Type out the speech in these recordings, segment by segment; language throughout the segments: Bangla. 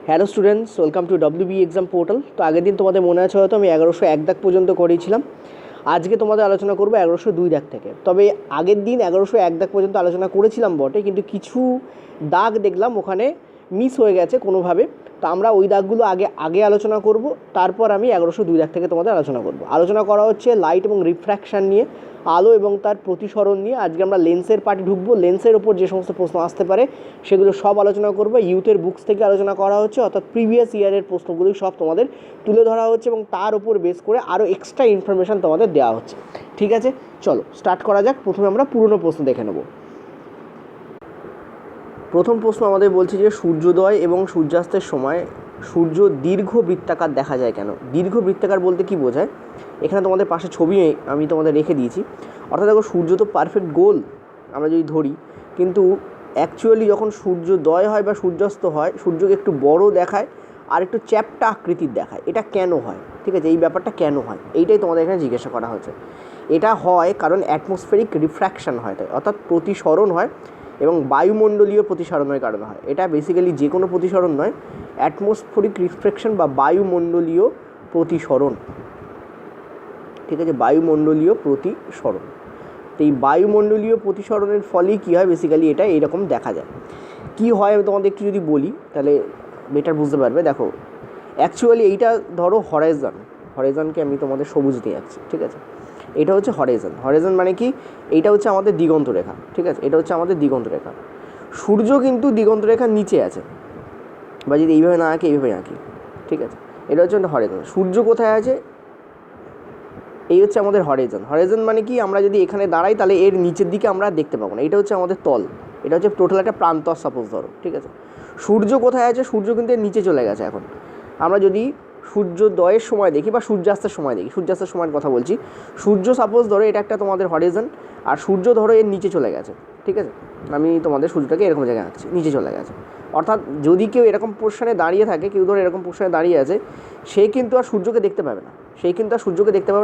Hello students, welcome to WB exam portal. তো আগের দিন তোমাদের মনে আছে হয়তো আমি 1101 দাগ পর্যন্ত করেছিলাম। আজকে তোমাদের আলোচনা করবো 1102 দাগ থেকে। তবে আগের দিন 1101 দাগ পর্যন্ত আলোচনা করেছিলাম বটে, কিন্তু কিছু দাগ দেখলাম ওখানে মিস হয়ে গেছে কোনোভাবে। তো আমরা ওই দাগগুলো আগে আলোচনা করব, তারপর আমি 1102 দাগ থেকে তোমাদের আলোচনা করা হচ্ছে লাইট এবং রিফ্র্যাকশান নিয়ে, আলো এবং তার প্রতিসরণ নিয়ে। আজকে আমরা লেন্সের পার্টে ঢুকবো। লেন্সের ওপর যে সমস্ত প্রশ্ন আসতে পারে সেগুলো সব আলোচনা করবো। ইউথের বুকস থেকে আলোচনা করা হচ্ছে, অর্থাৎ প্রিভিয়াস ইয়ারের প্রশ্নগুলি সব তোমাদের তুলে ধরা হচ্ছে এবং তার উপর বেস করে আরও এক্সট্রা ইনফরমেশান তোমাদের দেওয়া হচ্ছে। ঠিক আছে, চলো স্টার্ট করা যাক। প্রথমে আমরা পুরনো প্রশ্ন দেখে নেব। প্রথম প্রশ্ন আমাদের বলছে যে সূর্যোদয় এবং সূর্যাস্তের সময় সূর্য দীর্ঘ বৃত্তাকার দেখা যায় কেন? দীর্ঘ বৃত্তাকার বলতে কি বোঝায়? এখানে তোমাদের পাশে ছবি আমি তোমাদের রেখে দিয়েছি। অর্থাৎ দেখো, সূর্য তো পারফেক্ট গোল আমরা যদি ধরি, কিন্তু অ্যাকচুয়ালি যখন সূর্যোদয় হয় বা সূর্যাস্ত হয়, সূর্যকে একটু বড় দেখায় আর একটু চ্যাপ্টা আকৃতির দেখায়। এটা কেন হয়? ঠিক আছে, এই ব্যাপারটা কেন হয় এইটাই তোমাদের এখানে জিজ্ঞাসা করা হয়েছে। এটা হয় কারণ অ্যাটমসফেরিক রিফ্র্যাকশান হয়, তাই অর্থাৎ প্রতিসরণ হয় এবং বায়ুমণ্ডলীয় প্রতিসরণের কারণে হয়। এটা বেসিক্যালি যে কোনো প্রতিসরণ নয়, অ্যাটমসফেরিক রিফ্র্যাকশন বা বায়ুমণ্ডলীয় প্রতিসরণ। ঠিক আছে, বায়ুমণ্ডলীয় প্রতিসরণ। তো এই বায়ুমণ্ডলীয় প্রতিসরণের ফলেই কী হয়, বেসিক্যালি এটা এইরকম দেখা যায়। কি হয় আমি তোমাদের একটু যদি বলি তাহলে বেটার বুঝতে পারবে। দেখো, অ্যাকচুয়ালি এইটা ধরো হরাইজনকে আমি তোমাদের সবুজ দিয়ে যাচ্ছি। ঠিক আছে, এটা হচ্ছে হরাইজন মানে কি? এইটা হচ্ছে আমাদের দিগন্ত রেখা। ঠিক আছে, এটা হচ্ছে আমাদের দিগন্ত রেখা। সূর্য কিন্তু দিগন্ত রেখার নিচে আছে, বা যদি এইভাবে না আঁকি এইভাবে আঁকি। ঠিক আছে, এটা হচ্ছে হরাইজন। সূর্য কোথায় আছে? এই হচ্ছে আমাদের হরাইজন মানে কি? আমরা যদি এখানে দাঁড়াই তাহলে এর নিচের দিকে আমরা দেখতে পাবো না। এটা হচ্ছে আমাদের তল, এটা হচ্ছে টোটাল একটা প্রান্তর সাপোজ ধরো। ঠিক আছে, সূর্য কোথায় আছে? সূর্য কিন্তু এর নিচে চলে গেছে। এখন আমরা যদি সূর্যোদয়ের সময় দেখি বা সূর্যাস্তের সময় দেখি, সূর্যাস্তের সময়ের কথা বলছি, সূর্য সাপোজ ধরো এটা একটা তোমাদের হরাইজন, আর সূর্য ধরো এর নিচে চলে গেছে। ঠিক আছে, আমি তোমাদের সূর্যটাকে এরকম জায়গায় আঁকছি, নিচে চলে গেছে। অর্থাৎ যদি কেউ এরকম পোর্শনে দাঁড়িয়ে থাকে, কেউ ধরো এরকম পোর্শনে দাঁড়িয়ে আছে, সে কিন্তু আর সূর্যকে দেখতে পাবে না।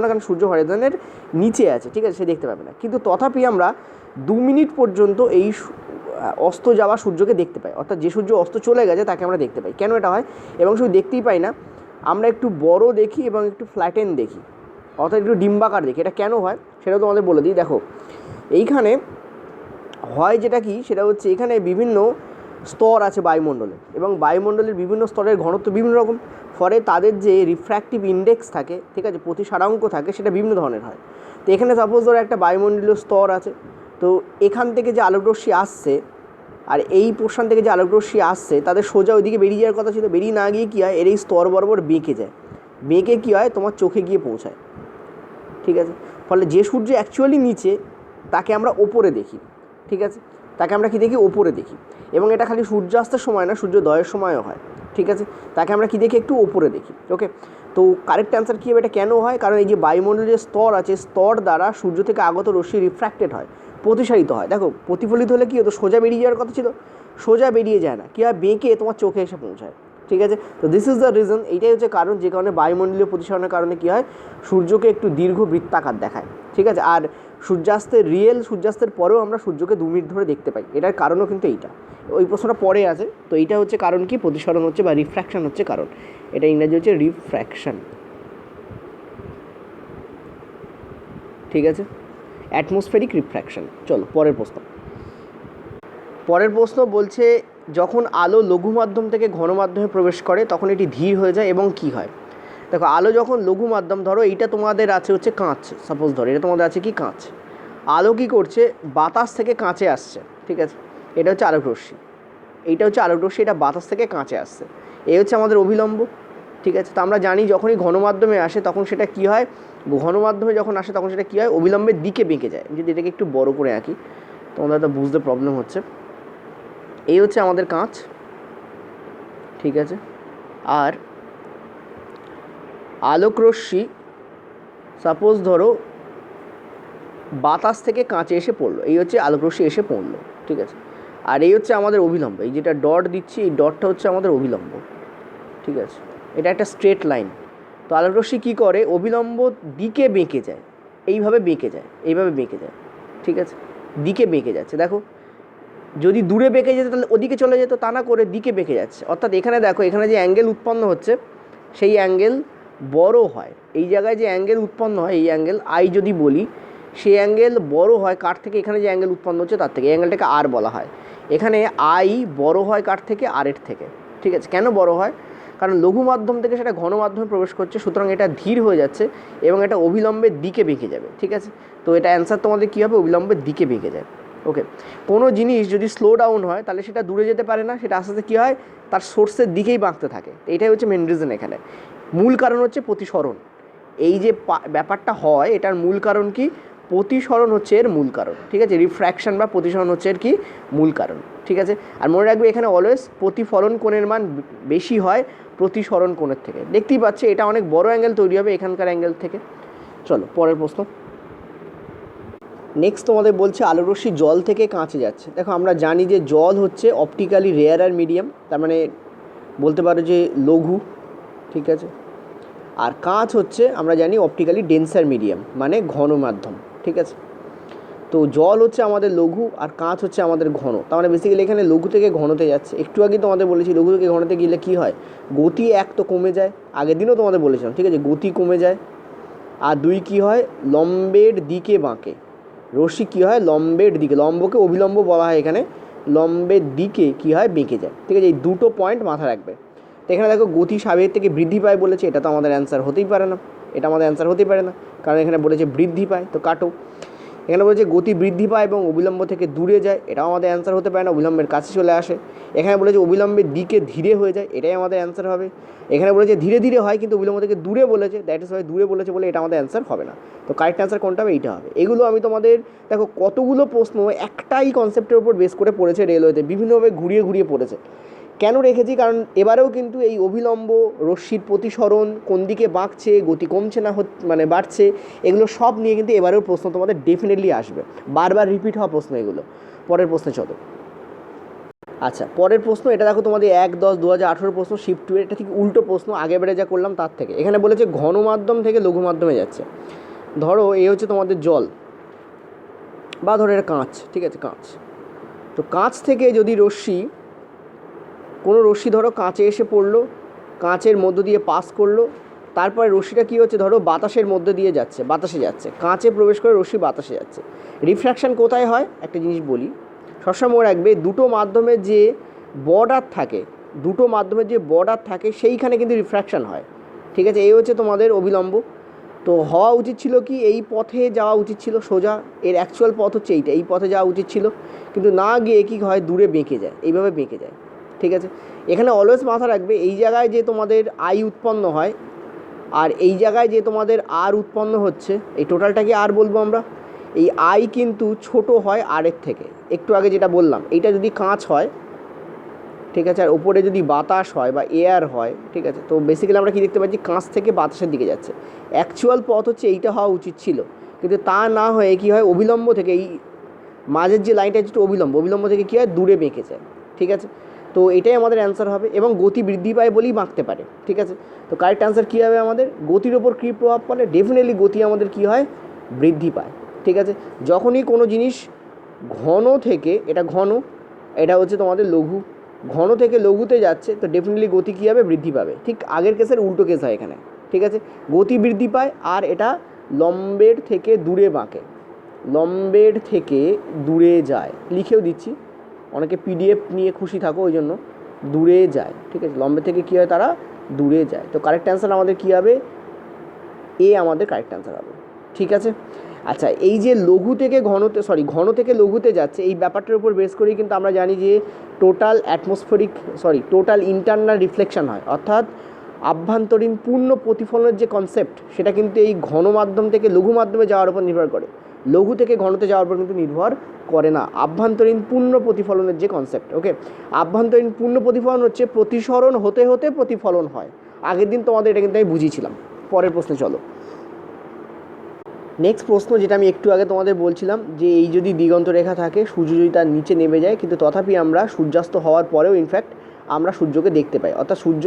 কারণ সূর্য হরাইজনের নিচে আছে। ঠিক আছে, সে দেখতে পাবে না। কিন্তু তথাপি আমরা 2 মিনিট পর্যন্ত এই অস্ত যাওয়া সূর্যকে দেখতে পাই। অর্থাৎ যে সূর্য অস্ত চলে গেছে তাকে আমরা দেখতে পাই। কেন এটা হয়? এবং শুধু দেখতেই পাই না, আমরা একটু বড় দেখি এবং একটু ফ্ল্যাটেন দেখি, অর্থাৎ একটু ডিম্বাকার দেখি। এটা কেন হয় সেটাও তোমাদের বলে দিই। দেখো, এইখানে হয় যেটা কি, সেটা হচ্ছে এখানে বিভিন্ন স্তর আছে বায়ুমণ্ডলে, এবং বায়ুমণ্ডলের বিভিন্ন স্তরের ঘনত্ব বিভিন্ন রকম। ফলে তাদের যে রিফ্র্যাক্টিভ ইন্ডেক্স থাকে, ঠিক আছে, প্রতিসারাঙ্ক থাকে, সেটা বিভিন্ন ধরনের হয়। তো এখানে সাপোজ ধরো একটা বায়ুমণ্ডলীয় স্তর আছে, তো এখান থেকে যে আলোকরশ্মি আসছে আর এই পোর্শন থেকে যে আলোকরশ্মি আসছে তাদের সোজা ওইদিকে বেরিয়ে যাওয়ার কথা ছিল, বেরিয়ে না গিয়ে কী হয়, এর এই স্তর বরাবর বেঁকে যায়। বেঁকে কী হয়, তোমার চোখে গিয়ে পৌঁছায়। ঠিক আছে, ফলে যে সূর্য অ্যাকচুয়ালি নিচে তাকে আমরা ওপরে দেখি। ঠিক আছে, তাকে আমরা কী দেখি? ওপরে দেখি। এবং এটা খালি সূর্যাস্তের সময় না, সূর্যোদয়ের সময়ও হয়। ঠিক আছে, তাকে আমরা কী দেখি? একটু ওপরে দেখি। ওকে, তো কারেক্ট অ্যান্সার কী হবে? এটা কেন হয়? কারণ এই যে বায়ুমণ্ডলের যে স্তর আছে, স্তর দ্বারা সূর্য থেকে আগত রশ্মি রিফ্র্যাক্টেড হয়, প্রতিসারিত হয়। দেখো, প্রতিফলিত হলে কী হতো? সোজা বেরিয়ে যাওয়ার কথা ছিল, সোজা বেরিয়ে যায় না, কী হয়? বেঁকে তোমার চোখে এসে পৌঁছায়। ঠিক আছে, তো দিস ইজ দ্য রিজন। এইটাই হচ্ছে কারণ, যে কারণে বায়ুমণ্ডলীয় প্রতিসরণের কারণে কী হয়, সূর্যকে একটু দীর্ঘ বৃত্তাকার দেখায়। ঠিক আছে, আর সূর্যাস্তের পরেও আমরা সূর্যকে 2 মিনিট ধরে দেখতে পাই। এটার কারণও কিন্তু এইটা, ওই প্রশ্নটা পরে আছে। তো এইটা হচ্ছে কারণ কি? প্রতিসরণ হচ্ছে বা রিফ্র্যাকশান হচ্ছে কারণ। এটা ইংরাজি হচ্ছে রিফ্র্যাকশান। ঠিক আছে, অ্যাটমসফেরিক রিফ্র্যাকশান। চলো পরের প্রশ্ন বলছে, যখন আলো লঘু মাধ্যম থেকে ঘন মাধ্যমে প্রবেশ করে তখন এটি ধীর হয়ে যায় এবং কি হয়? দেখো, আলো যখন লঘু মাধ্যম, ধরো এইটা তোমাদের আছে হচ্ছে কাঁচ, সাপোজ ধরো এটা তোমাদের আছে কি কাঁচ। আলো কী করছে? বাতাস থেকে কাঁচে আসছে। ঠিক আছে, এটা হচ্ছে আলোক রশ্মি, এইটা হচ্ছে আলোক রশ্মি, এটা বাতাস থেকে কাঁচে আসছে। এই হচ্ছে আমাদের অভিলম্ব। ঠিক আছে, তো আমরা জানি যখনই ঘন মাধ্যমে আসে তখন সেটা কী হয়? ঘন মাধ্যমে যখন আসে তখন সেটা কী হয়? অবিলম্বের দিকে বেঁকে যায়। যদি এটাকে একটু বড় করে আঁকি, তোমাদের তো বুঝতে প্রবলেম হচ্ছে। এই হচ্ছে আমাদের কাঁচ। ঠিক আছে, আর আলোক রশ্মি সাপোজ ধরো বাতাস থেকে কাঁচে এসে পড়লো, এই হচ্ছে আলোক রশ্মি এসে পড়লো। ঠিক আছে, আর এই হচ্ছে আমাদের অভিলম্ব। এই যেটা ডট দিচ্ছি, এই ডটটা হচ্ছে আমাদের অভিলম্ব। ঠিক আছে, এটা একটা স্ট্রেট লাইন। তো আলোক রশ্মি কী করে? অভিলম্ব দিকে বেঁকে যায়, এইভাবে বেঁকে যায়। ঠিক আছে, দিকে বেঁকে যাচ্ছে। দেখো, যদি দূরে বেঁকে যেত তাহলে ওদিকে চলে যেত, তা না করে দিকে বেঁকে যাচ্ছে। অর্থাৎ এখানে দেখো, এখানে যে অ্যাঙ্গেল উৎপন্ন হচ্ছে সেই অ্যাঙ্গেল বড় হয়। এই জায়গায় যে অ্যাঙ্গেল উৎপন্ন হয়, এই অ্যাঙ্গেল আই যদি বলি, সেই অ্যাঙ্গেল বড় হয় কার থেকে? এখানে যে অ্যাঙ্গেল উৎপন্ন হচ্ছে তার থেকে। এই অ্যাঙ্গেলটাকে আর বলা হয়। এখানে আই বড় হয় কার থেকে? আর এর থেকে। ঠিক আছে, কেন বড় হয়? কারণ লঘু মাধ্যম থেকে সেটা ঘন মাধ্যমে প্রবেশ করছে, সুতরাং এটা ধীর হয়ে যাচ্ছে এবং এটা অবিলম্বের দিকে বেঁকে যাবে। ঠিক আছে, তো এটা অ্যান্সার তোমাদের কী হবে? অবিলম্বের দিকে বেঁকে যায়। ওকে, কোনো জিনিস যদি স্লো ডাউন হয় তাহলে সেটা দূরে যেতে পারে না, সেটা আস্তে আস্তে কী হয়? তার সোর্সের দিকেই বাঁকতে থাকে। এটাই হচ্ছে মেন রিজন। এখানে মূল কারণ হচ্ছে প্রতিসরণ। এই যে ব্যাপারটা হয়, এটার মূল কারণ কি? প্রতিসরণ হচ্ছে এর মূল কারণ। ঠিক আছে, রিফ্র্যাকশন বা প্রতিসরণ হচ্ছে এর কি? মূল কারণ। ঠিক আছে, আর মনে রাখবে এখানে অলওয়েজ প্রতিফলন কোণের মান বেশি হয় প্রতিসরণ কোণের থেকে। দেখতেই পাচ্ছে এটা অনেক বড় অ্যাঙ্গেল তৈরি হবে এখানকার অ্যাঙ্গেল থেকে। চলো পরের প্রশ্ন। নেক্সট তোমাদের বলছে আলোরশ্মি জল থেকে কাঁচে যাচ্ছে। দেখো, আমরা জানি যে জল হচ্ছে অপটিক্যালি রেয়ারার মিডিয়াম, তার মানে বলতে পারো যে লঘু। ঠিক আছে, আর কাঁচ হচ্ছে আমরা জানি অপটিক্যালি ডেন্সার মিডিয়াম, মানে ঘন মাধ্যম। ঠিক আছে, তো জল হচ্ছে আমাদের লঘু আর কাঁচ হচ্ছে আমাদের ঘন। তার মানে বেসিক্যালি এখানে লঘু থেকে ঘনতে যাচ্ছে। একটু আগে তোমাদের বলেছি লঘু থেকে ঘনতে গেলে কী হয়? গতি এক তো কমে যায়, আগের দিনও তোমাদের বলেছিলাম। ঠিক আছে, গতি কমে যায়। আর দুই কী হয়? লম্বের দিকে বাঁকে। রশ্মি কী হয়? লম্বের দিকে, লম্বকে অবিলম্ব বলা হয় এখানে, লম্বের দিকে কী হয়? বেঁকে যায়। ঠিক আছে, এই দুটো পয়েন্ট মাথায় রাখবে। তো এখানে দেখো গতি স্বাভাবিক থেকে বৃদ্ধি পায় বলেছে, এটা তো আমাদের অ্যান্সার হতেই পারে না। এটা আমাদের অ্যান্সার হতেই পারে না, কারণ এখানে বলেছে বৃদ্ধি পায়, তো কাটো। এখানে বলেছে গতি বৃদ্ধি পায় এবং অবিলম্ব থেকে দূরে যায়, এটাও আমাদের অ্যান্সার হতে পারে না, অবিলম্বের কাছে চলে আসে। এখানে বলেছে অবিলম্বের দিকে ধীরে হয়ে যায়, এটাই আমাদের অ্যান্সার হবে। এখানে বলেছে ধীরে ধীরে হয় কিন্তু অবিলম্ব থেকে দূরে বলেছে, দ্যাট ইজ ওয়াই দূরে বলেছে বলে এটা আমাদের অ্যান্সার হবে না। তো কারেক্ট অ্যান্সার কোনটা হবে? এইটা হবে। এগুলো আমি তোমাদের দেখো কতগুলো প্রশ্ন একটাই কনসেপ্টের উপর বেস করে পড়েছে রেলওয়েতে, বিভিন্নভাবে ঘুরিয়ে ঘুরিয়ে পড়েছে। কেন রেখেছি? কারণ এবারেও কিন্তু এই অবিলম্ব, রশ্মির প্রতিসরণ, কোন দিকে বাঁকছে, গতি কমছে না মানে বাড়ছে, এগুলো সব নিয়ে কিন্তু এবারেও প্রশ্ন তোমাদের ডেফিনেটলি আসবে। বারবার রিপিট হওয়া প্রশ্ন এগুলো। পরের প্রশ্নে চলো। আচ্ছা, পরের প্রশ্ন এটা দেখো তোমাদের 1/10/2018 প্রশ্ন, শিফট 2। এটা ঠিক উল্টো প্রশ্ন, আগের বারে যা করলাম তার থেকে। এখানে বলেছে ঘন মাধ্যম থেকে লঘু মাধ্যমে যাচ্ছে। ধরো এই হচ্ছে তোমাদের জল, বা ধরো এটা কাঁচ। ঠিক আছে, কাঁচ। তো কাঁচ থেকে যদি কোনো রশ্মি ধরো কাঁচে এসে পড়লো, কাঁচের মধ্য দিয়ে পাস করলো, তারপরে রশ্মিটা কী হচ্ছে? ধরো বাতাসের মধ্যে দিয়ে যাচ্ছে, বাতাসে যাচ্ছে, কাঁচে প্রবেশ করে রশ্মি বাতাসে যাচ্ছে। রিফ্র্যাকশান কোথায় হয়? একটা জিনিস বলি, সবসময় মনে রাখবে, দুটো মাধ্যমের যে বর্ডার থাকে সেইখানে কিন্তু রিফ্র্যাকশান হয়। ঠিক আছে, এই হচ্ছে তোমাদের অবিলম্ব। তো হওয়া উচিত ছিল কি? এই পথে যাওয়া উচিত ছিল সোজা, এর অ্যাকচুয়াল পথ হচ্ছে এইটা, এই পথে যাওয়া উচিত ছিল, কিন্তু না গিয়ে কী হয়? দূরে বেঁকে যায়, এইভাবে বেঁকে যায়। ঠিক আছে, এখানে অলওয়েজ মাথা রাখবে এই জায়গায় যে তোমাদের আই উৎপন্ন হয় আর এই জায়গায় যে তোমাদের আর উৎপন্ন হচ্ছে, এই টোটালটাকে আর বলবো আমরা। এই আই কিন্তু ছোট হয় আর এর থেকে। একটু আগে যেটা বললাম, এইটা যদি কাঁচ হয়, ঠিক আছে, আর ওপরে যদি বাতাস হয় বা এয়ার হয়, ঠিক আছে, তো বেসিক্যালি আমরা কী দেখতে পাচ্ছি? কাঁচ থেকে বাতাসের দিকে যাচ্ছে। অ্যাকচুয়াল পথ হচ্ছে এইটা হওয়া উচিত ছিল, কিন্তু তা না হয়ে কী হয়? অবিলম্ব থেকে এই মাঝের যে লাইনটা যেটা অবিলম্ব থেকে কী হয়? দূরে বেঁকে যায়। ঠিক আছে, তো এটাই আমাদের অ্যান্সার হবে, এবং গতি বৃদ্ধি পায় বলেই বাঁকতে পারে। ঠিক আছে, তো কারেক্ট অ্যান্সার কী হবে আমাদের? গতির ওপর কী প্রভাব পড়ে? ডেফিনেটলি গতি আমাদের কী হয়? বৃদ্ধি পায়। ঠিক আছে, যখনই কোনো জিনিস ঘন থেকে, এটা ঘন, এটা হচ্ছে তোমাদের লঘু, ঘন থেকে লঘুতে যাচ্ছে, তো ডেফিনেটলি গতি কী হবে? বৃদ্ধি পাবে। ঠিক আগের কেসের উল্টো কেস হয় এখানে। ঠিক আছে, গতি বৃদ্ধি পায় আর এটা লম্বের থেকে দূরে বাঁকে, লম্বের থেকে দূরে যায়। লিখেও দিচ্ছি, অনেকে পিডিএফ নিয়ে খুশি থাকো, ওই জন্য দূরে যায়। ঠিক আছে, লম্বে থেকে কী হয়? তারা দূরে যায়। তো কারেক্ট অ্যান্সার আমাদের কী হবে? এ আমাদের কারেক্ট অ্যান্সার হবে। ঠিক আছে, আচ্ছা, এই যে ঘন থেকে লঘুতে যাচ্ছে, এই ব্যাপারটার উপর বেস করেই কিন্তু আমরা জানি যে টোটাল ইন্টারনাল রিফ্লেকশন হয়, অর্থাৎ আভ্যন্তরীণ পূর্ণ প্রতিফলনের যে কনসেপ্ট, সেটা কিন্তু এই ঘন মাধ্যম থেকে লঘু মাধ্যমে যাওয়ার উপর নির্ভর করে, লঘু থেকে ঘনতে যাওয়ার উপর কিন্তু নির্ভর করে না। আভ্যন্তরীণ পূর্ণ প্রতিফলনের যে কনসেপ্ট, ওকে, আভ্যন্তরীণ পূর্ণ প্রতিফলন হচ্ছে প্রতিসরণ হতে হতে প্রতিফলন হয়। আগের দিন তোমাদের এটা কিন্তু আমি বুঝিয়েছিলাম। পরের প্রশ্নে চলো। নেক্সট প্রশ্ন, যেটা আমি একটু আগে তোমাদের বলছিলাম, যে এই যদি দিগন্ত রেখা থাকে, সূর্য যদি তার নিচে নেমে যায়, কিন্তু তথাপি আমরা সূর্যাস্ত হওয়ার পরেও ইনফ্যাক্ট আমরা সূর্যকে দেখতে পাই, অর্থাৎ সূর্য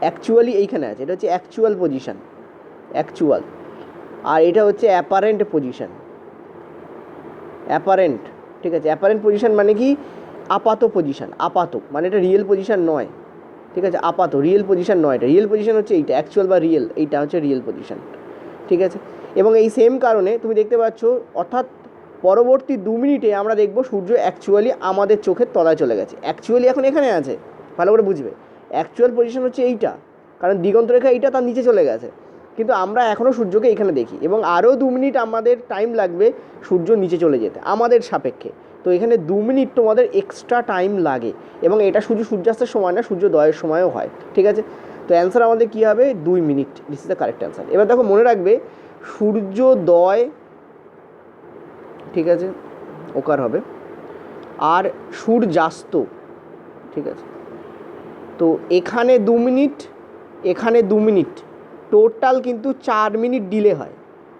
অ্যাকচুয়ালি এইখানে আছে, এটা হচ্ছে অ্যাকচুয়াল পজিশান, অ্যাকচুয়াল, আর এটা হচ্ছে অ্যাপারেন্ট পজিশান, অ্যাপারেন্ট। ঠিক আছে, অ্যাপারেন্ট পজিশান মানে কি? আপাত পজিশান, আপাত মানে এটা রিয়েল পজিশান নয়, ঠিক আছে, আপাত রিয়েল পজিশান নয়, এটা রিয়েল পজিশান হচ্ছে এইটা, অ্যাকচুয়াল বা রিয়েল, এইটা হচ্ছে রিয়েল পজিশান, ঠিক আছে। এবং এই সেম কারণে তুমি দেখতে পাচ্ছ, অর্থাৎ পরবর্তী 2 মিনিটে আমরা দেখব সূর্য অ্যাকচুয়ালি আমাদের চোখের তলায় চলে গেছে, অ্যাকচুয়ালি এখন এখানে আছে, ভালো করে বুঝবে, অ্যাকচুয়াল পজিশন হচ্ছে এইটা, কারণ দিগন্ত রেখা এইটা তার নিচে চলে গেছে, কিন্তু আমরা এখনও সূর্যকে এখানে দেখি, এবং আরও 2 মিনিট আমাদের টাইম লাগবে সূর্য নিচে চলে যেতে আমাদের সাপেক্ষে। তো এখানে 2 মিনিট তোমাদের এক্সট্রা টাইম লাগে, এবং এটা শুধু সূর্যাস্তের সময় না, সূর্যোদয়ের সময়ও হয়, ঠিক আছে। তো অ্যান্সার আমাদের কী হবে, 2 minute, this is the correct answer. এবার দেখো মনে রাখবে সূর্যোদয়, ঠিক আছে, ওকার হবে, আর সূর্যাস্ত, ঠিক আছে। তো এখানে 2 মিনিট, এখানে 2 মিনিট, টোটাল কিন্তু 4 মিনিট ডিলে হয়।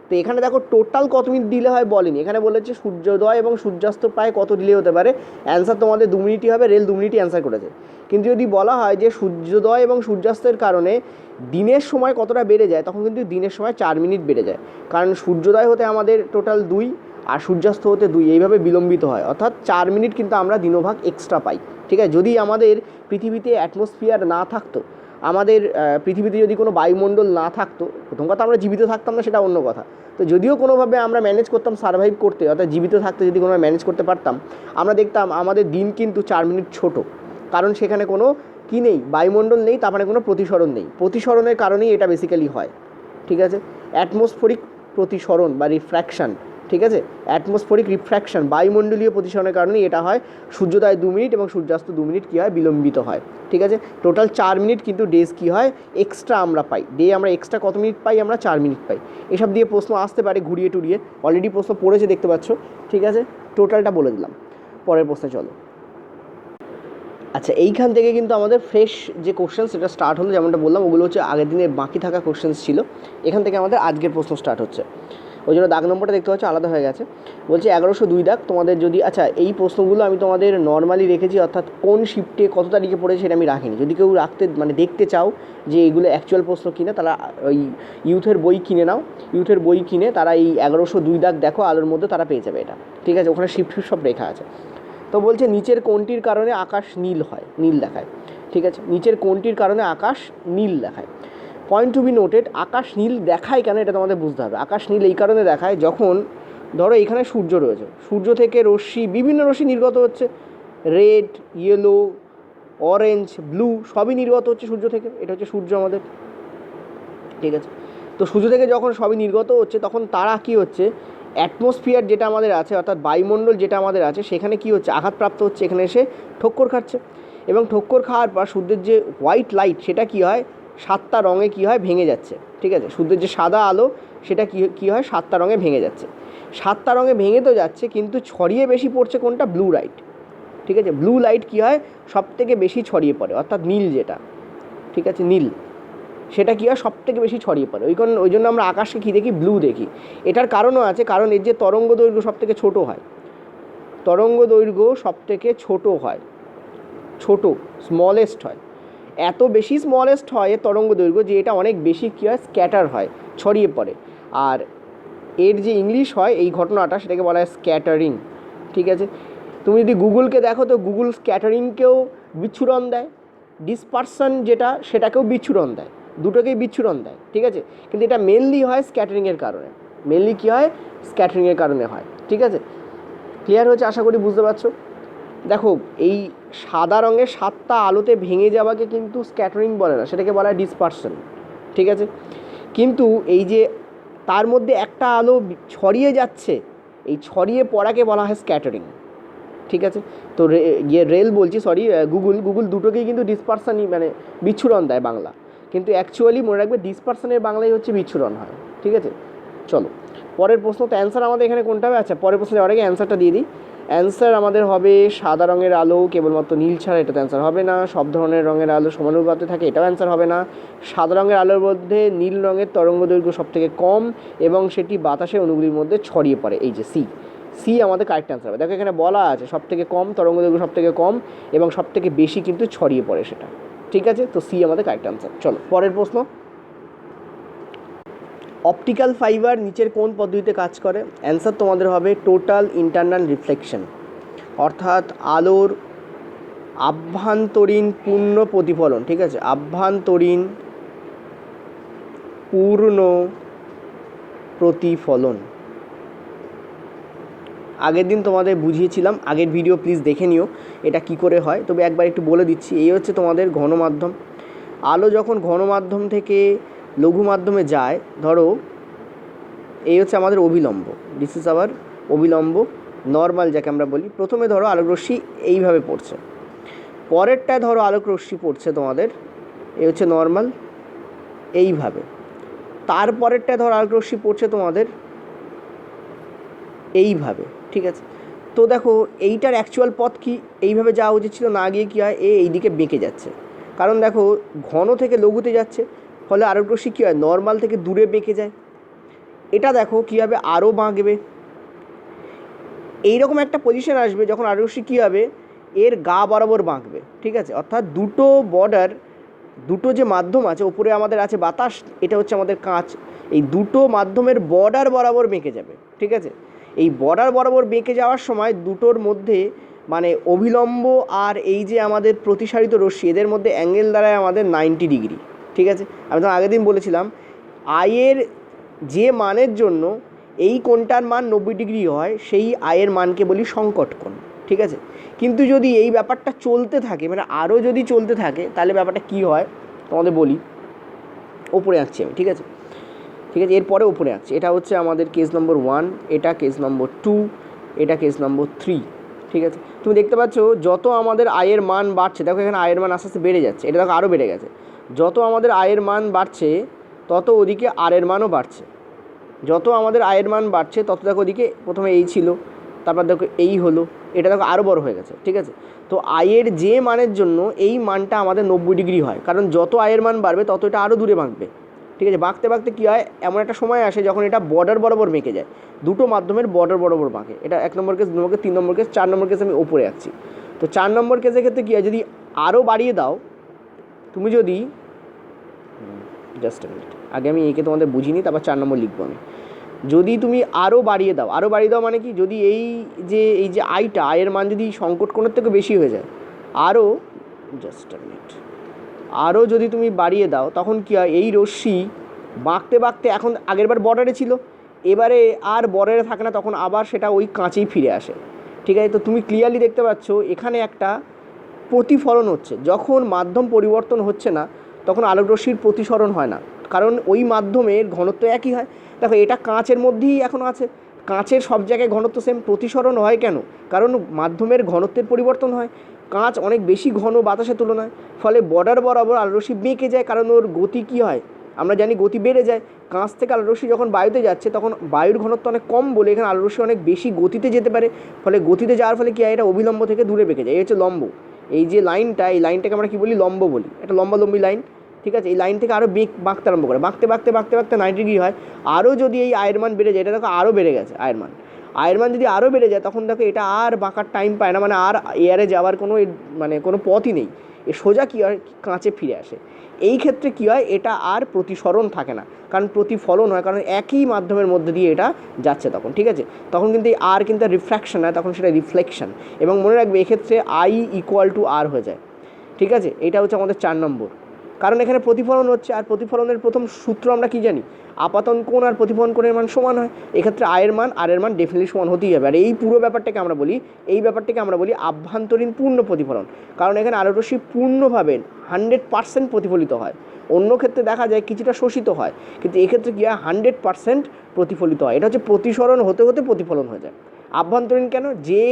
তো এখানে দেখো টোটাল কত মিনিট ডিলে হয় বলেনি, এখানে বলেছে সূর্যোদয় এবং সূর্যাস্ত প্রায় কত ডিলে হতে পারে, অ্যান্সার তোমাদের 2 মিনিটই হবে, রেল 2 মিনিটই অ্যান্সার করেছে। কিন্তু যদি বলা হয় যে সূর্যোদয় এবং সূর্যাস্তের কারণে দিনের সময় কতটা বেড়ে যায়, তখন কিন্তু দিনের সময় 4 মিনিট বেড়ে যায়, কারণ সূর্যোদয় হতে আমাদের টোটাল 2 আর সূর্যাস্ত হতে 2, এইভাবে বিলম্বিত হয়, অর্থাৎ 4 মিনিট কিন্তু আমরা দিনভাগ এক্সট্রা পাই, ঠিক আছে। যদি আমাদের পৃথিবীতে অ্যাটমসফিয়ার না থাকতো, আমাদের পৃথিবীতে যদি কোনো বায়ুমণ্ডল না থাকতো, প্রথম কথা আমরা জীবিত থাকতাম না, সেটা অন্য কথা। তো যদিও কোনোভাবে আমরা ম্যানেজ করতাম সার্ভাইভ করতে, অর্থাৎ জীবিত থাকতে যদি কোনোভাবে ম্যানেজ করতে পারতাম, আমরা দেখতাম আমাদের দিন কিন্তু 4 মিনিট ছোট, কারণ সেখানে কোনো কী নেই, বায়ুমণ্ডল নেই, তারপরে কোনো প্রতিসরণ নেই, প্রতিসরণের কারণেই এটা বেসিক্যালি হয়, ঠিক আছে। অ্যাটমসফরিক প্রতিসরণ বা রিফ্র্যাকশান, ঠিক আছে, অ্যাটমসফরিক রিফ্র্যাকশান, বায়ুমণ্ডলীয় প্রতিসরণের কারণেই এটা হয়। সূর্যোদয় 2 মিনিট এবং সূর্যাস্ত 2 মিনিট কী হয়, বিলম্বিত হয়, ঠিক আছে। টোটাল 4 মিনিট কিন্তু ডেজ কী হয়, এক্সট্রা আমরা পাই, ডে আমরা এক্সট্রা কত মিনিট পাই, আমরা 4 মিনিট পাই। এসব দিয়ে প্রশ্ন আসতে পারে ঘুরিয়ে টুরিয়ে, অলরেডি প্রশ্ন পড়েছে দেখতে পাচ্ছ, ঠিক আছে, টোটালটা বলে দিলাম। পরের প্রশ্নে চলো। আচ্ছা, এইখান থেকে কিন্তু আমাদের ফ্রেশ যে কোশ্চেন সেটা স্টার্ট হলো, যেমনটা বললাম ওগুলো হচ্ছে আগের দিনের বাকি থাকা কোশ্চেন্স ছিল, এখান থেকে আমাদের আজকের প্রশ্ন স্টার্ট হচ্ছে, ওই জন্য দাগ নম্বরটা দেখতে পাচ্ছ আলাদা হয়ে গেছে। বলছে 1102 দাগ তোমাদের যদি, আচ্ছা এই প্রশ্নগুলো আমি তোমাদের নর্মালি রেখেছি, অর্থাৎ কোন শিফটে কত তারিখে পড়েছে সেটা আমি রাখিনি, যদি কেউ রাখতে মানে দেখতে চাও যে এগুলো অ্যাকচুয়াল প্রশ্ন কিনে, তারা ওই ইউথের বই কিনে নাও, ইউথের বই কিনে তারা এই 1102 দাগ দেখো, আলোর মধ্যে তারা পেয়ে যাবে এটা, ঠিক আছে, ওখানে শিফট সব রেখা আছে। তো বলছে নিচের কোনটির কারণে আকাশ নীল হয়, নীল দেখায়, ঠিক আছে, নিচের কোনটির কারণে আকাশ নীল দেখায়। পয়েন্ট টু বি নোটেড, আকাশ নীল দেখায় কেন এটা তোমাদের বুঝতে হবে। আকাশ নীল এই কারণে দেখায়, যখন ধরো এখানে সূর্য রয়েছে, সূর্য থেকে রশ্মি, বিভিন্ন রশ্মি নির্গত হচ্ছে, রেড, ইয়েলো, অরেঞ্জ, ব্লু, সবই নির্গত হচ্ছে সূর্য থেকে, এটা হচ্ছে সূর্য আমাদের, ঠিক আছে। তো সূর্য থেকে যখন সবই নির্গত হচ্ছে, তখন তারা কী হচ্ছে, অ্যাটমসফিয়ার যেটা আমাদের আছে, অর্থাৎ বায়ুমণ্ডল যেটা আমাদের আছে, সেখানে কী হচ্ছে, আঘাতপ্রাপ্ত হচ্ছে, এখানে এসে ঠক্কর খাচ্ছে, এবং ঠক্কর খাওয়ার পর সূর্যের যে হোয়াইট লাইট সেটা কী হয়, 7টা রঙে কী হয়, ভেঙে যাচ্ছে, ঠিক আছে। সূর্যের যে সাদা আলো সেটা কী হয়, 7টা রঙে ভেঙে যাচ্ছে, 7টা রঙে ভেঙে তো যাচ্ছে, কিন্তু ছড়িয়ে বেশি পড়ছে কোনটা, ব্লু লাইট, ঠিক আছে। ব্লু লাইট কী হয়, সব থেকে বেশি ছড়িয়ে পড়ে, অর্থাৎ নীল যেটা, ঠিক আছে, নীল, সেটা কী হয়, সব থেকে বেশি ছড়িয়ে পড়ে, ওই জন্য আমরা আকাশকে কী দেখি, ব্লু দেখি। এটার কারণও আছে, কারণ এর যে তরঙ্গ দৈর্ঘ্য সব থেকে ছোটো হয়, তরঙ্গ দৈর্ঘ্য সব থেকে ছোটো হয়, ছোটো স্মলেস্ট হয়, এত বেশি স্মলেস্ট হয় এর তরঙ্গ দৈর্ঘ্য যে এটা অনেক বেশি কী হয়, স্ক্যাটার হয়, ছড়িয়ে পড়ে। আর এর যে ইংলিশ হয় এই ঘটনাটা, সেটাকে বলা হয় স্ক্যাটারিং, ঠিক আছে। তুমি যদি গুগলকে দেখো, তো গুগল স্ক্যাটারিংকেও বিচ্ছুরণ দেয়, ডিসপারশন যেটা সেটাকেও বিচ্ছুরণ দেয়, দুটোকেই বিচ্ছুরণ দেয়, ঠিক আছে। কিন্তু এটা মেনলি হয় স্ক্যাটারিংয়ের কারণে, মেনলি কী হয়, স্ক্যাটারিংয়ের কারণে হয়, ঠিক আছে। ক্লিয়ার হয়েছে আশা করি, বুঝতে পারছো। দেখো এই সাদা রঙের 7টা আলোতে ভেঙে যাওয়াকে কিন্তু স্ক্যাটারিং বলে না, সেটাকে বলা হয় ডিসপারশন, ঠিক আছে। কিন্তু এই যে তার মধ্যে একটা আলো ছড়িয়ে যাচ্ছে, এই ছড়িয়ে পড়াকে বলা হয় স্ক্যাটারিং, ঠিক আছে। তো রেল বলছি, সরি, গুগল দুটোকেই কিন্তু ডিসপারশনই মানে বিচ্ছুরণ দেয় বাংলা, কিন্তু অ্যাকচুয়ালি মনে রাখবে ডিসপারশনের বাংলাই হচ্ছে বিচ্ছুরণ হয়, ঠিক আছে। চলো পরের প্রশ্ন, তো অ্যান্সার আমাদের এখানে কোনটা হবে, আচ্ছা পরের প্রশ্নে যাওয়ার আগে অ্যান্সারটা দিয়ে দিই। অ্যান্সার আমাদের হবে সাদা রঙের আলো কেবলমাত্র নীল ছাড়া, এটা তো অ্যান্সার হবে না। সব ধরনের রঙের আলো সমানুপাতে থাকে, এটাও অ্যান্সার হবে না। সাদা রঙের আলোর মধ্যে নীল রঙের তরঙ্গ দৈর্ঘ্য সব থেকে কম এবং সেটি বাতাসে অণুগুলির মধ্যে ছড়িয়ে পড়ে, এই যে সি আমাদের কারেক্ট অ্যান্সার হবে। দেখো এখানে বলা আছে সব থেকে কম, তরঙ্গ দৈর্ঘ্য সব থেকে কম এবং সব থেকে বেশি কিন্তু ছড়িয়ে পড়ে সেটা, ঠিক আছে। তো সি আমাদের কারেক্ট অ্যান্সার। চলো পরের প্রশ্ন, অপটিক্যাল ফাইবার নিচের কোন পদ্ধতিতে কাজ করে, অ্যান্সার তোমাদের হবে টোটাল ইন্টারনাল রিফ্লেকশন, অর্থাৎ আলোর আভ্যন্তরীণ পূর্ণ প্রতিফলন, ঠিক আছে, আভ্যন্তরীণ পূর্ণ প্রতিফলন। আগের দিন তোমাদের বুঝিয়েছিলাম, আগের ভিডিও প্লিজ দেখে নিও এটা কি করে হয়, তবে একবার একটু বলে দিচ্ছি। এই হচ্ছে তোমাদের ঘনমাধ্যম। আলো যখন ঘনমাধ্যম থেকে লঘু মাধ্যমে যায়, ধরো এই হচ্ছে আমাদের অভিলম্ব, দিস ইজ আওয়ার অভিলম্ব নর্মাল যাকে আমরা বলি। প্রথমে ধরো আলোকরশ্মি এইভাবে পড়ছে, পরেরটায় ধরো আলোকরশ্মি পড়ছে তোমাদের, এই হচ্ছে নর্মাল এইভাবে, তারপরেরটায় ধরো আলোকরশ্মি পড়ছে তোমাদের এইভাবে, ঠিক আছে। তো দেখো এইটার অ্যাকচুয়াল পথ কি, এইভাবে যাওয়া উচিত ছিল, না গিয়ে কী হয়, এইদিকে বেঁকে যাচ্ছে, কারণ দেখো ঘন থেকে লঘুতে যাচ্ছে, ফলে আলোকরশ্মি কী হয়, নর্মাল থেকে দূরে বেঁকে যায়। এটা দেখো কী হবে, আরও বাঁকবে, এইরকম একটা পজিশন আসবে যখন আলোকরশ্মি কী হবে, এর গা বরাবর বাঁকবে, ঠিক আছে। অর্থাৎ দুটো বর্ডার, দুটো যে মাধ্যম আছে, ওপরে আমাদের আছে বাতাস, এটা হচ্ছে আমাদের কাঁচ, এই দুটো মাধ্যমের বর্ডার বরাবর বেঁকে যাবে, ঠিক আছে। এই বর্ডার বরাবর বেঁকে যাওয়ার সময় দুটোর মধ্যে মানে অভিলম্ব আর এই যে আমাদের প্রতিসারিত রশ্মি, এদের মধ্যে অ্যাঙ্গেল দাঁড়ায় আমাদের 90 ডিগ্রি, ঠিক আছে। আমি তো আগের দিন বলেছিলাম আয়ের যে মানের জন্য এই কোণটার মান 90 ডিগ্রি হয়, সেই আয়ের মানকে বলি সংকট কোণ, ঠিক আছে। কিন্তু যদি এই ব্যাপারটা চলতে থাকে, মানে আরও যদি চলতে থাকে, তাহলে ব্যাপারটা কী হয় তোমাদের বলি। ওপরে আঁকছি আমি, ঠিক আছে, ঠিক আছে, এরপরে ওপরে আঁকছি। এটা হচ্ছে আমাদের কেস নম্বর 1, এটা কেস নম্বর 2, এটা কেস নম্বর 3, ঠিক আছে। তুমি দেখতে পাচ্ছ যত আমাদের আয়ের মান বাড়ছে, দেখো এখানে আয়ের মান আস্তে আস্তে বেড়ে যাচ্ছে, এটা দেখো আরও বেড়ে গেছে। যত আমাদের আয়ের মান বাড়ছে তত ওদিকে আরের মানও বাড়ছে, যত আমাদের আয়ের মান বাড়ছে তত দেখো ওদিকে প্রথমে এই ছিল, তারপর দেখো এই হলো, এটা দেখো আরও বড় হয়ে গেছে, ঠিক আছে। তো আয়ের যে মানের জন্য এই মানটা আমাদের 90 ডিগ্রি হয়, কারণ যত আয়ের মান বাড়বে তত এটা আরও দূরে বাঁকবে, ঠিক আছে। বাঁকতে বাঁকতে কী হয়, এমন একটা সময় আসে যখন এটা বর্ডার বরাবর বেঁকে যায়, দুটো মাধ্যমের বর্ডার বরাবর বাঁকে। এটা 1 নম্বর কেস, 2 নম্বর কেস, 3 নম্বর কেস, 4 নম্বর কেস আমি ওপরে আঁকছি। তো 4 নম্বর কেসের ক্ষেত্রে কী হয়, যদি আরও বাড়িয়ে দাও, তুমি যদি জাস্ট আ মিনিট, আগে আমি একে তোমাদের বুঝিনি, তারপর 4 নম্বর লিখবো আমি। যদি তুমি আরও বাড়িয়ে দাও, আরও বাড়িয়ে দাও মানে কি, যদি এই যে আয়ের মান যদি সংকট কোণের থেকে বেশি হয়ে যায়, আরও জাস্ট আ মিনিট, আরও যদি তুমি বাড়িয়ে দাও, তখন কী হয়, এই রশ্মি বাঁকতে বাঁকতে, এখন আগেরবার বর্ডারে ছিল, এবারে আর বর্ডারে থাকে না, তখন আবার সেটা ওই কাঁচেই ফিরে আসে, ঠিক আছে। তো তুমি ক্লিয়ারলি দেখতে পাচ্ছ এখানে একটা প্রতিফলন হচ্ছে, যখন মাধ্যম পরিবর্তন হচ্ছে না তখন আলোকরশ্মির প্রতিসরণ হয় না, কারণ ওই মাধ্যমের ঘনত্ব একই হয়। দেখো এটা কাঁচের মধ্যেই এখনও আছে, কাঁচের সব জায়গায় ঘনত্ব সেম, প্রতিসরণ হয় কেন, কারণ মাধ্যমের ঘনত্বের পরিবর্তন হয়, কাঁচ অনেক বেশি ঘন বাতাসের তুলনায়, ফলে বর্ডার বরাবর আলোরশ্মি বেঁকে যায়, কারণ ওর গতি কী হয় আমরা জানি, গতি বেড়ে যায়। কাঁচ থেকে আলোরশ্মি যখন বায়ুতে যাচ্ছে তখন বায়ুর ঘনত্ব অনেক কম বলে এখানে আলোরশ্মি অনেক বেশি গতিতে যেতে পারে, ফলে গতিতে যাওয়ার ফলে কী হয়, এটা অভিলম্ব থেকে দূরে বেঁকে যায়, এই হচ্ছে লম্ব। এই যে লাইনটা, এই লাইনটাকে আমরা কী বলি, লম্ব বলি, এটা লম্বালম্বী লাইন, ঠিক আছে। এই লাইন থেকে আরও বাঁকতে আরম্ভ করে, বাঁকতে বাঁকতে বাঁকতে বাঁকতে 90 ডিগ্রি হয়। আরও যদি এই আয়ের মান বেড়ে যায়, এটা দেখো আরও বেড়ে গেছে আয়ের মান যদি আরও বেড়ে যায়, তখন দেখো এটা আর বাঁকার টাইম পায় না, মানে আর এয়ারে যাওয়ার কোনো পথই নেই, এ সোজা কী হয়, কাঁচে ফিরে আসে। এই ক্ষেত্রে কী হয়, এটা আর প্রতিসরণ থাকে না, কারণ প্রতিফলন হয়, কারণ একই মাধ্যমের মধ্যে দিয়ে এটা যাচ্ছে তখন, ঠিক আছে। তখন কিন্তু এই আর কিন্তু রিফ্র্যাকশন হয়, তখন সেটা রিফ্লেকশন। এবং মনে রাখবে এক্ষেত্রে আই ইকুয়াল টু আর হয়ে যায়, ঠিক আছে। এটা হচ্ছে আমাদের 4 নম্বর, কারণ এখানে প্রতিফলন হচ্ছে, আর প্রতিফলনের প্রথম সূত্র আমরা কী জানি, আপাতন কোণ আর প্রতিফলন কোণের মান সমান হয়, এক্ষেত্রে আয়ের মান আরের মান ডেফিনেটলি সমান হতেই হবে। আর এই পুরো ব্যাপারটাকে আমরা বলি আভ্যন্তরীণ পূর্ণ প্রতিফলন, কারণ এখানে আলোরশ্মি পূর্ণভাবে 100% প্রতিফলিত হয়। অন্য ক্ষেত্রে দেখা যায় কিছুটা শোষিত হয়, কিন্তু এক্ষেত্রে কী হয়, 100% প্রতিফলিত হয়। এটা হচ্ছে প্রতিসরণ হতে হতে প্রতিফলন হয়ে যায়। আভ্যন্তরীণ কেন, যে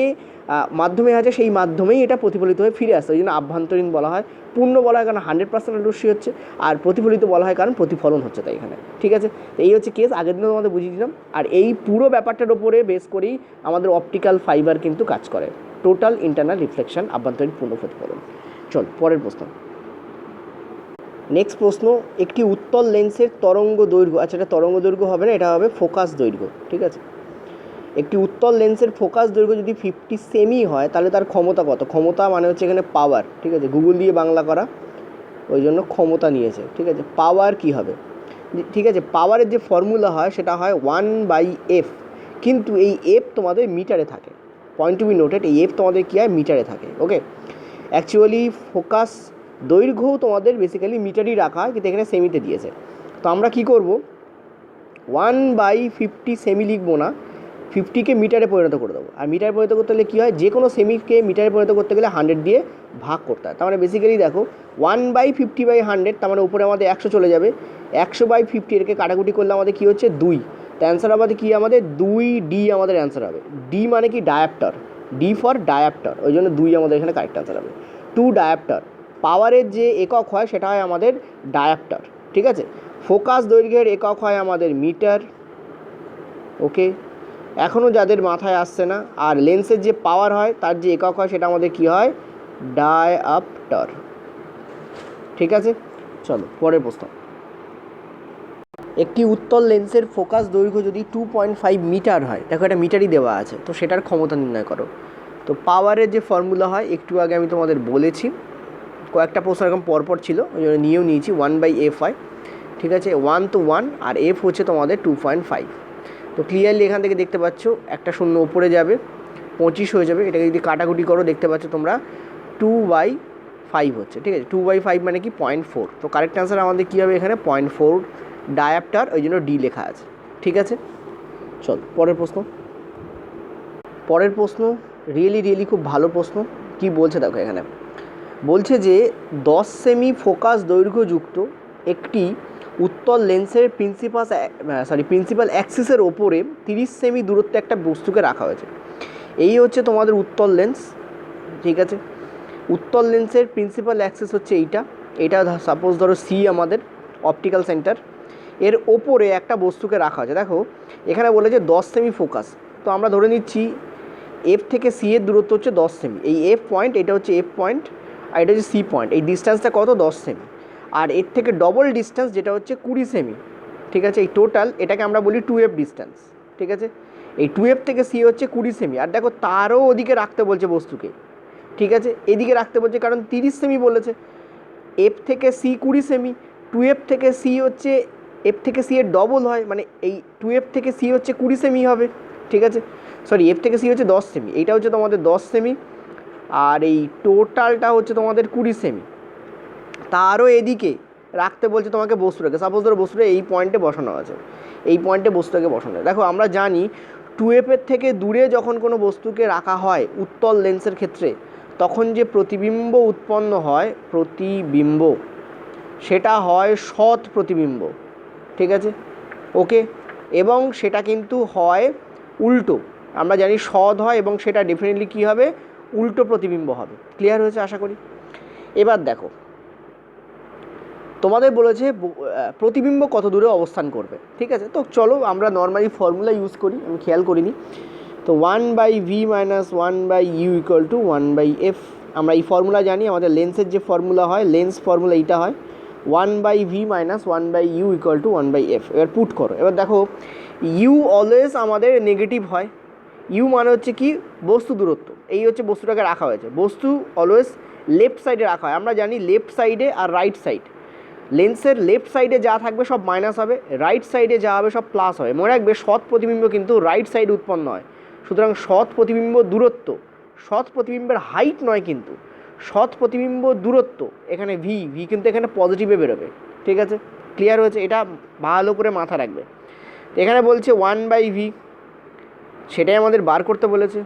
মাধ্যমে আছে সেই মাধ্যমেই এটা প্রতিফলিত হয়ে ফিরে আসে, ওই জন্য আভ্যন্তরীণ বলা হয়। পূর্ণ বলা হয় কারণ 100% রশ্মি হচ্ছে, আর প্রতিফলিত বলা হয় কারণ প্রতিফলন হচ্ছে তাই এখানে, ঠিক আছে। তো এই হচ্ছে কেস, আগের দিনে তোমাদের বুঝিয়ে দিলাম। আর এই পুরো ব্যাপারটার ওপরে বেস করেই আমাদের অপটিক্যাল ফাইবার কিন্তু কাজ করে, টোটাল ইন্টারনাল রিফ্লেকশন, আভ্যন্তরীণ পূর্ণ প্রতিফলন। চল পরের প্রশ্ন। নেক্সট প্রশ্ন, একটি উত্তল লেন্সের তরঙ্গ দৈর্ঘ্য, আচ্ছা এটা তরঙ্গ দৈর্ঘ্য হবে না, এটা হবে ফোকাস দৈর্ঘ্য, ঠিক আছে। একটি উত্তল লেন্সের ফোকাস দৈর্ঘ্য যদি 50 সেমি হয়, তাহলে তার ক্ষমতা কত, ক্ষমতা মানে হচ্ছে এখানে পাওয়ার, ঠিক আছে, গুগল দিয়ে বাংলা করা, ওই জন্য ক্ষমতা নিয়েছে, ঠিক আছে। পাওয়ার কী হবে, ঠিক আছে, পাওয়ারের যে ফর্মুলা হয় সেটা হয় 1/f, কিন্তু এই এফ তোমাদের মিটারে থাকে, পয়েন্ট টু বি নোটেড, এই এফ তোমাদের কী হয়, মিটারে থাকে, ওকে। অ্যাকচুয়ালি ফোকাস দৈর্ঘ্যও তোমাদের বেসিক্যালি মিটারই রাখা হয়, কিন্তু এখানে সেমিতে দিয়েছে। তো আমরা কি করব, 1/50 সেমি লিখবো না, 50কে মিটারে পরিণত করে দেবো। আর মিটারে পরিণত করতে গেলে কী হয়, যে কোনো সেমিকে মিটারে পরিণত করতে গেলে 100 দিয়ে ভাগ করতে হয়। তার মানে বেসিক্যালি দেখো 1/50/100, তার মানে উপরে আমাদের 100 চলে যাবে, 100/50 এরকে কাটাকুটি করলে আমাদের কী হচ্ছে 2। তো অ্যান্সার আমাদের কী, আমাদের 2D আমাদের অ্যান্সার হবে। ডি মানে কি, ডায়াপ্টার, ডি ফর ডায়াপ্টার, ওই জন্য 2 আমাদের এখানে কারেক্ট অ্যান্সার হবে। 2 ডায়াপ্টার, পাওয়ারের যে একক হয় সেটা হয় আমাদের ডায়াপ্টার, ঠিক আছে। ফোকাস দৈর্ঘ্যের একক হয় আমাদের মিটার, ওকে। এখনও যাদের মাথায় আসছে না, আর লেন্সের যে পাওয়ার হয় তার যে একক হয় সেটা আমাদের কী হয়, ডায়াপ্টার, ঠিক আছে। চলো পরের প্রশ্ন। একটি উত্তল লেন্সের ফোকাস দৈর্ঘ্য যদি 2.5 মিটার হয়, দেখো এটা মিটারই দেওয়া আছে, তো সেটার ক্ষমতা নির্ণয় করো। তো পাওয়ারের যে ফর্মুলা হয় একটু আগে আমি তোমাদের বলেছি, কয়েকটা প্রশ্ন এরকম পরপর ছিল, ওই জন্য নিয়েও নিয়েছি। 1/f হয়, ঠিক আছে, 1 তো 1, আর এফ হচ্ছে তোমাদের 2.5। তো ক্লিয়ারলি এখান থেকে দেখতে পাচ্ছ একটা শূন্য উপরে যাবে, 25 হয়ে যাবে। এটাকে যদি কাটাকুটি করো দেখতে পাচ্ছ তোমরা 2/5 হচ্ছে, ঠিক আছে। 2/5 মানে কি 0.4। তো কারেক্ট অ্যান্সার আমাদের কী হবে এখানে, 0.4 ডায়াপ্টার, ওই জন্য ডি লেখা আছে, ঠিক আছে। চল পরের প্রশ্ন। পরের প্রশ্ন রিয়েলি খুব ভালো প্রশ্ন। কি বলছে দেখো, এখানে বলছে যে 10 সেমি ফোকাস দৈর্ঘ্যযুক্ত একটি উত্তল লেন্সের প্রিন্সিপাল অ্যাক্সিসের ওপরে 30 সেমি দূরত্বে একটা বস্তুকে রাখা হয়েছে। এই হচ্ছে তোমাদের উত্তল লেন্স, ঠিক আছে। উত্তল লেন্সের প্রিন্সিপাল অ্যাক্সিস হচ্ছে এইটা সাপোজ ধরো সি আমাদের অপটিক্যাল সেন্টার, এর ওপরে একটা বস্তুকে রাখা হয়েছে। দেখো এখানে বলেছে 10 সেমি ফোকাস, তো আমরা ধরে নিচ্ছি এফ থেকে সি এর দূরত্ব হচ্ছে 10 সেমি। এই এফ পয়েন্ট, এটা হচ্ছে এফ পয়েন্ট, আর এটা হচ্ছে সি পয়েন্ট। এই ডিস্টেন্সটা কত, 10 সেমি। আর এর থেকে ডবল ডিস্টেন্স যেটা হচ্ছে 20 সেমি, ঠিক আছে। এই টোটাল এটাকে আমরা বলি 2F ডিস্টেন্স, ঠিক আছে। এই 2F থেকে সি হচ্ছে 20 সেমি। আর দেখো তারও ওদিকে রাখতে বলছে বস্তুকে, ঠিক আছে, এদিকে রাখতে বলছে, কারণ 30 সেমি বলেছে। এফ থেকে সি 20 সেমি, 2F থেকে সি হচ্ছে, এফ থেকে সি এর ডবল হয়, মানে এই 2F থেকে সি হচ্ছে 20 সেমি হবে, ঠিক আছে। সরি, এফ থেকে সি হচ্ছে 10 সেমি, এইটা হচ্ছে তোমাদের 10 সেমি, আর এই টোটালটা হচ্ছে তোমাদের 20 সেমি। তারও এদিকে রাখতে বলছে তোমাকে বস্তুটাকে, সাপোজ ধরো বস্তুটা এই পয়েন্টে বসানো আছে, এই পয়েন্টে বস্তুটাকে বসানো। দেখো আমরা জানি 2F এর থেকে দূরে যখন কোনো বস্তুকে রাখা হয় উত্তল লেন্সের ক্ষেত্রে, তখন যে প্রতিবিম্ব উৎপন্ন হয়, প্রতিবিম্ব, সেটা হয় সৎ প্রতিবিম্ব, ঠিক আছে, ওকে। এবং সেটা কিন্তু হয় উল্টো, আমরা জানি সৎ হয়, এবং সেটা ডেফিনেটলি কী হবে, উল্টো প্রতিবিম্ব হবে। ক্লিয়ার হয়েছে আশা করি। এবার দেখো তোমাদের বলেছে প্রতিবিম্ব কত দূরে অবস্থান করবে, ঠিক আছে। তো চলো আমরা নর্মালি ফর্মুলা ইউজ করি, আমি খেয়াল করিনি। তো 1/v - 1/u = 1/f। আমরা এই ফর্মুলা জানি, আমাদের লেন্সের যে ফর্মুলা হয়, লেন্স ফর্মুলা এইটা হয় 1/v - 1/u = 1/f। এবার পুট করো। এবার দেখো ইউ অলওয়েজ আমাদের নেগেটিভ হয়। ইউ মানে হচ্ছে কি, বস্তু দূরত্ব। এই হচ্ছে বস্তুটাকে রাখা হয়েছে, বস্তু অলওয়েজ লেফট সাইডে রাখা হয়। আমরা জানি লেফট সাইডে আর রাইট সাইড, লেন্সের লেফট সাইডে যা থাকবে সব মাইনাস হবে, রাইট সাইডে যা হবে সব প্লাস হবে। মনে রাখবে সৎ প্রতিবিম্ব কিন্তু রাইট সাইডে উৎপন্ন হয়। সুতরাং সৎ প্রতিবিম্ব দূরত্ব, সৎ প্রতিবিম্বের হাইট নয় কিন্তু, সৎ প্রতিবিম্ব দূরত্ব, এখানে ভি কিন্তু এখানে পজিটিভে বেরোবে, ঠিক আছে। ক্লিয়ার হয়েছে, এটা ভালো করে মাথা রাখবে। এখানে বলছে 1/v, সেটাই আমাদের বার করতে বলেছে।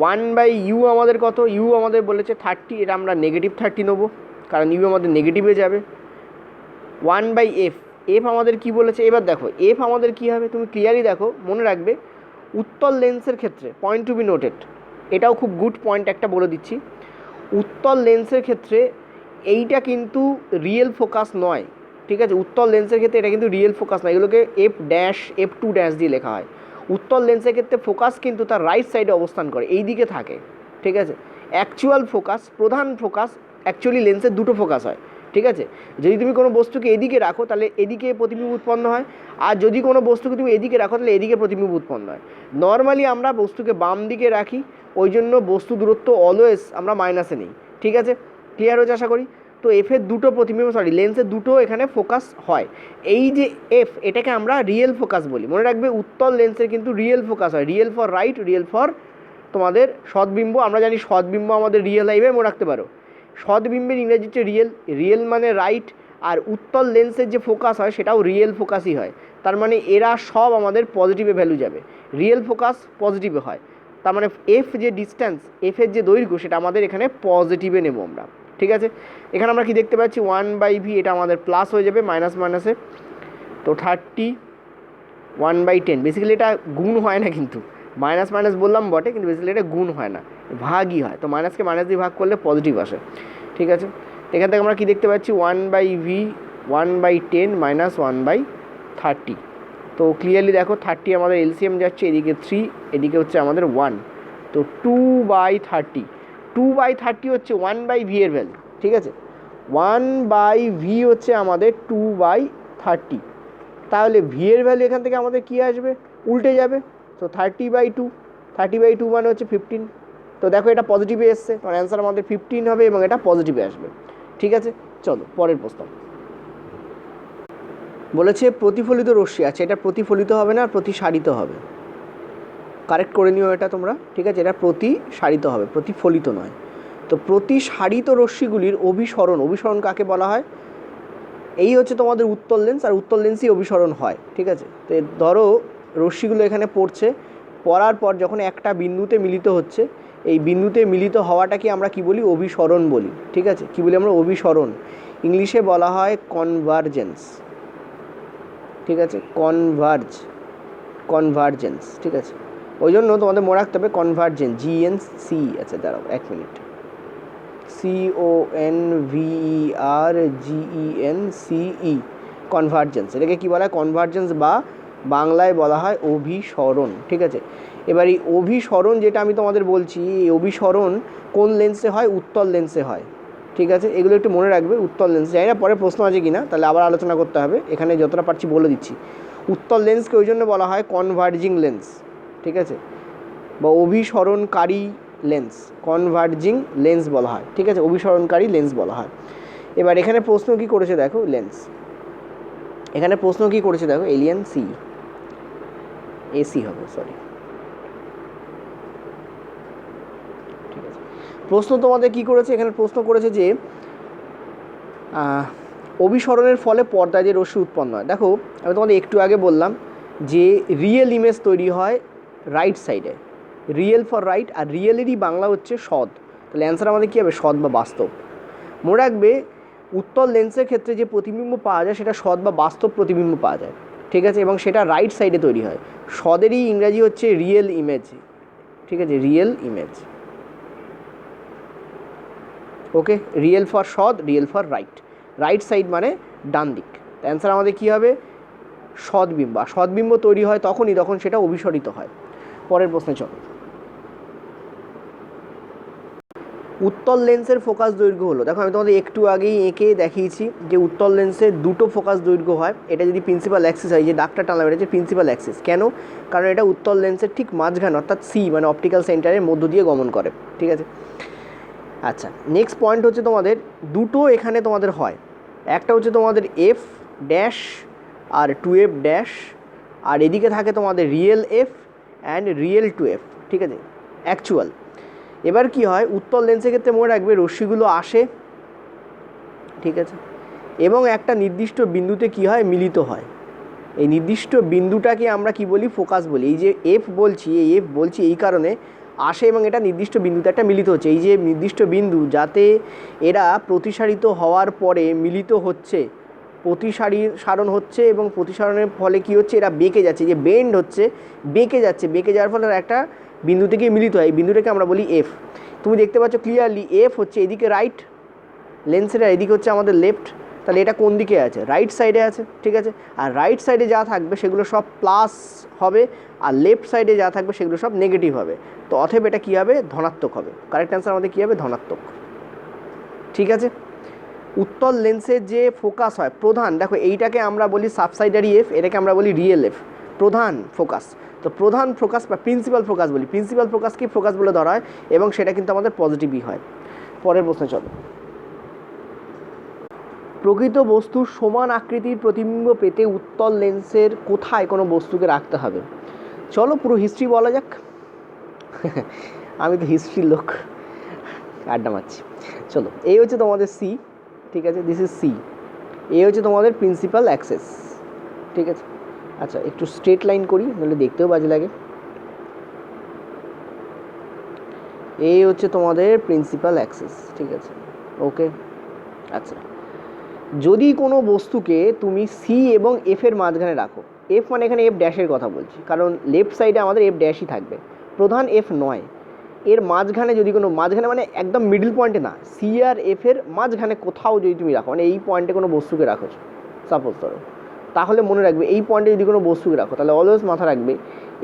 1/u আমাদের কত, ইউ আমাদের বলেছে 30, এটা আমরা -30 নেবো, কারণ ইউ আমাদের নেগেটিভে যাবে। 1/f, এফ আমাদের কি বলেছে, এবার দেখো এফ আমাদের কি হবে, তুমি ক্লিয়ারলি দেখো, মনে রাখবে উত্তল লেন্সের ক্ষেত্রে, পয়েন্ট টু বি নোটেড, এটাও খুব গুড পয়েন্ট একটা বলে দিচ্ছি। উত্তল লেন্সের ক্ষেত্রে এইটা কিন্তু রিয়েল ফোকাস নয়, ঠিক আছে। উত্তল লেন্সের ক্ষেত্রে এটা কিন্তু রিয়েল ফোকাস নয়, এগুলোকে F', F2' দিয়ে লেখা হয়। উত্তল লেন্সের ক্ষেত্রে ফোকাস কিন্তু তার রাইট সাইডে অবস্থান করে, এই দিকে থাকে, ঠিক আছে। অ্যাকচুয়াল ফোকাস, প্রধান ফোকাস, অ্যাকচুয়ালি লেন্সের দুটো ফোকাস হয়, ঠিক আছে। যদি তুমি কোনো বস্তুকে এদিকে রাখো তাহলে এদিকে প্রতিবিম্ব উৎপন্ন হয়, আর যদি কোনো বস্তুকে তুমি এদিকে রাখো তাহলে এদিকে প্রতিবিম্ব উৎপন্ন হয়। নর্মালি আমরা বস্তুকে বাম দিকে রাখি, ওই জন্য বস্তু দূরত্ব অলওয়েজ আমরা মাইনাসে নিই, ঠিক আছে। ক্লিয়ার হয়েছে আশা করি। তো এফের দুটো প্রতিবিম্ব, লেন্সের দুটো এখানে ফোকাস হয়। এই যে এফ, এটাকে আমরা রিয়েল ফোকাস বলি। মনে রাখবে উত্তল লেন্সের কিন্তু রিয়েল ফোকাস হয়, real for right, real for তোমাদের সৎবিম্ব। আমরা জানি সৎবিম্ব আমাদের রিয়েল হাইবে, মনে রাখতে পারো। সৎবিম্বের ইংরেজি হচ্ছে রিয়েল, রিয়েল মানে রাইট, আর উত্তল লেন্সের যে ফোকাস হয় সেটাও রিয়েল ফোকাসই হয়। তার মানে এরা সব আমাদের পজিটিভে ভ্যালু যাবে, রিয়েল ফোকাস পজিটিভে হয়। তার মানে এফ যে ডিস্ট্যান্স, এফের যে দৈর্ঘ্য সেটা আমাদের এখানে পজিটিভে নেব আমরা, ঠিক আছে। এখানে আমরা কি দেখতে পাচ্ছি 1/v, এটা আমাদের প্লাস হয়ে যাবে মাইনাস মাইনাসে, তো 30 1/10। বেসিক্যালি এটা গুণ হয় না, কিন্তু মাইনাস মাইনাস বললাম বটে, কিন্তু বেসিক্যালি এটা গুণ হয় না, ভাগই হয়। তো মাইনাসকে মাইনাস দিয়ে ভাগ করলে পজিটিভ আসে, ঠিক আছে। এখান থেকে আমরা কি দেখতে পাচ্ছি 1/v 1/10 মাইনাস 1/30। তো ক্লিয়ারলি দেখো 30 আমাদের এলসিএম যাচ্ছে, এদিকে 3, এদিকে হচ্ছে আমাদের 1, তো 2/30। 2/30 হচ্ছে 1/v এর ভ্যালু, ঠিক আছে। 1/v হচ্ছে আমাদের 2/30। তাহলে ভি এর ভ্যালু এখান থেকে আমাদের কী আসবে, উল্টে যাবে। তো 30/2, 30/2 মানে হচ্ছে 15। তো দেখো এটা পজিটিভে এসছে, তো অ্যান্সার আমাদের 15 হবে এবং এটা পজিটিভে আসবে, ঠিক আছে। চলো পরের প্রশ্ন। বলেছে প্রতিফলিত রশ্মি আছে, এটা প্রতিফলিত হবে না, প্রতিসারিত হবে। কারেক্ট করে নিও এটা তোমরা, ঠিক আছে। এটা প্রতিসারিত হবে, প্রতিফলিত নয়। তো প্রতিসারিত রশ্মিগুলির অভিসরণ, অভিসরণ কাকে বলা হয়? এই হচ্ছে তোমাদের উত্তল লেন্স, আর উত্তল লেন্সই অভিসরণ হয়, ঠিক আছে। তো ধরো রশ্মিগুলো এখানে পড়ছে, পড়ার পর যখন একটা বিন্দুতে মিলিত হচ্ছে, এই বিন্দুতে মিলিত হওয়াটাকে আমরা কি বলি? অভিসরণ বলি, ঠিক আছে। কি বলি আমরা? অভিসরণ। ইংলিশে বলা হয় কনভার্জেন্স, ঠিক আছে। কনভার্জেন্স, ঠিক আছে। ওই জন্য তোমাদের মনে রাখতে হবে কনভার্জেন্স, GNC। আচ্ছা দাঁড়াও 1 মিনিট, CONVERGENCE, কনভার্জেন্স। এটাকে কী বলা হয়? কনভার্জেন্স, বা বাংলায় বলা হয় অভিসরণ, ঠিক আছে। এবার এই অভিসরণ যেটা আমি তোমাদের বলছি, এই অভিসরণ কোন লেন্সে হয়? উত্তল লেন্সে হয়, ঠিক আছে। এগুলো একটু মনে রাখবে, উত্তল লেন্স। জানি না পরে প্রশ্ন আছে কি না, তাহলে আবার আলোচনা করতে হবে। এখানে যতটা পারছি বলে দিচ্ছি। উত্তল লেন্সকে ওই জন্য বলা হয় কনভার্জিং লেন্স, ঠিক আছে, বা অভিসরণকারী লেন্স, কনভার্জিং লেন্স বলা হয়, ঠিক আছে। অভিসরণকারী লেন্স বলা হয়। এবার এখানে প্রশ্ন কি করেছে দেখো, লেন্স, এখানে প্রশ্ন কি করেছে দেখো, এলিয়ান সি, এসি হবে, সরি, ঠিক আছে। প্রশ্ন তোমাদের কি করেছে, এখানে প্রশ্ন করেছে যে অভিসরণের ফলে পর্দায় যে রশ্মি উৎপন্ন হয়। দেখো আমি তোমাদের একটু আগে বললাম যে রিয়েল ইমেজ তৈরি হয় রাইট সাইডে, রিয়েল ফর রাইট, আর রিয়েলেরই বাংলা হচ্ছে সৎ। তাহলে অ্যান্সার আমাদের কী হবে? সৎ বা বাস্তব। মনে রাখবে উত্তল লেন্সের ক্ষেত্রে যে প্রতিবিম্ব পাওয়া যায় সেটা সৎ বা বাস্তব প্রতিবিম্ব পাওয়া যায়, ঠিক আছে, এবং সেটা রাইট সাইডে তৈরি হয়। সদেরই ইংরাজি হচ্ছে রিয়েল ইমেজ, ঠিক আছে, real image. Okay, real for সৎ, real for right, right side মানে ডান দিক। অ্যান্সার আমাদের কী হবে? সদ্বিম্ব। আর সদ্বিম্ব তৈরি হয় তখনই যখন সেটা অভিসরিত হয়। পরের প্রশ্নে চলো। উত্তল লেন্সের ফোকাস দৈর্ঘ্য হলো, দেখো আমি তোমাদের একটু আগেই এঁকে দেখিয়েছি যে উত্তল লেন্সের দুটো ফোকাস দৈর্ঘ্য হয়। এটা যদি প্রিন্সিপাল অ্যাক্সিস হয়, যে ডাক্তার টানলাম, এটা হচ্ছে প্রিন্সিপাল অ্যাক্সিস। কেন? কারণ এটা উত্তল লেন্সের ঠিক মাঝখানে, অর্থাৎ সি মানে অপটিক্যাল সেন্টারের মধ্য দিয়ে গমন করে, ঠিক আছে। আচ্ছা, নেক্সট পয়েন্ট হচ্ছে তোমাদের দুটো এখানে তোমাদের হয়। একটা হচ্ছে তোমাদের F ড্যাশ আর 2F ড্যাশ, আর এদিকে থাকে তোমাদের real F and real 2F, ঠিক আছে, অ্যাকচুয়াল। এবার কি হয়, উত্তল লেন্সের ক্ষেত্রে মনে রাখবে রশ্মিগুলো আসে, ঠিক আছে, এবং একটা নির্দিষ্ট বিন্দুতে কি হয়? মিলিত হয়। এই নির্দিষ্ট বিন্দুটাকে আমরা কি বলি? ফোকাস বলি। এই যে F বলছি, এই F বলছি এই কারণে আসে এবং এটা নির্দিষ্ট বিন্দুতে একটা মিলিত হচ্ছে। এই যে নির্দিষ্ট বিন্দু, যাতে এরা প্রতিসারিত হওয়ার পরে মিলিত হচ্ছে, প্রতিসারণ হচ্ছে, এবং প্রতিসারণের ফলে কি হচ্ছে? এরা বেঁকে যাচ্ছে, যে বেন্ড হচ্ছে, বেঁকে যাচ্ছে, বেঁকে যাওয়ার ফলে একটা বিন্দু থেকে মিলিত হয়। এই বিন্দুটাকে আমরা বলি এফ। তুমি দেখতে পাচ্ছ ক্লিয়ারলি এফ হচ্ছে এদিকে রাইট লেন্সের, এদিকে হচ্ছে আমাদের লেফট। তাহলে এটা কোন দিকে আছে? রাইট সাইডে আছে, ঠিক আছে। আর রাইট সাইডে যা থাকবে সেগুলো সব প্লাস হবে, আর লেফট সাইডে যা থাকবে সেগুলো সব নেগেটিভ হবে। তো অতএব এটা কী হবে? ধনাত্মক হবে। কারেক্ট অ্যান্সার আমাদের কী হবে? ধনাত্মক, ঠিক আছে। উত্তল লেন্সের যে ফোকাস হয় প্রধান, দেখো এইটাকে আমরা বলি সাবসাইডারি এফ, এটাকে আমরা বলি রিয়েল এফ, প্রধান ফোকাস। তো প্রধান ফোকাস বা প্রিন্সিপাল ফোকাস বলি, প্রিন্সিপাল ফোকাসকে ফোকাস বলে ধরা হয়, এবং সেটা কিন্তু আমাদের পজিটিভই হয়। পরের প্রশ্নে চলো। প্রকৃত বস্তুর সমান আকৃতির প্রতিবিম্ব পেতে উত্তল লেন্সের কোথায় কোনো বস্তুকে রাখতে হবে? চলো পুরো হিস্ট্রি বলা যাক। আমি তো হিস্ট্রির লোক, আড্ডা মারছি। চলো, এই হচ্ছে তোমাদের সি, ঠিক আছে, দিস ইজ সি। এই হচ্ছে তোমাদের প্রিন্সিপাল অ্যাক্সেস, ঠিক আছে। আচ্ছা, একটু স্ট্রেট লাইন করি, নাহলে দেখতেও বাজে লাগে। এই হচ্ছে তোমাদের প্রিন্সিপাল অ্যাক্সেস, ঠিক আছে, ওকে। আচ্ছা, যদি কোনো বস্তুকে তুমি সি এবং এফের মাঝখানে রাখো, এফ মানে এখানে এফ ড্যাশের কথা বলছি, কারণ লেফট সাইডে আমাদের এফ ড্যাশই থাকবে, প্রধান এফ নয়। এর মাঝখানে যদি কোনো, মাঝখানে মানে একদম মিডল পয়েন্টে না, সি আর এফের মাঝখানে কোথাও যদি তুমি রাখো, মানে এই পয়েন্টে কোনো বস্তুকে রাখো সাপোজ ধরো, তাহলে মনে রাখবে এই পয়েন্টে যদি কোনো বস্তুকে রাখো, তাহলে অলওয়েজ মাথা রাখবে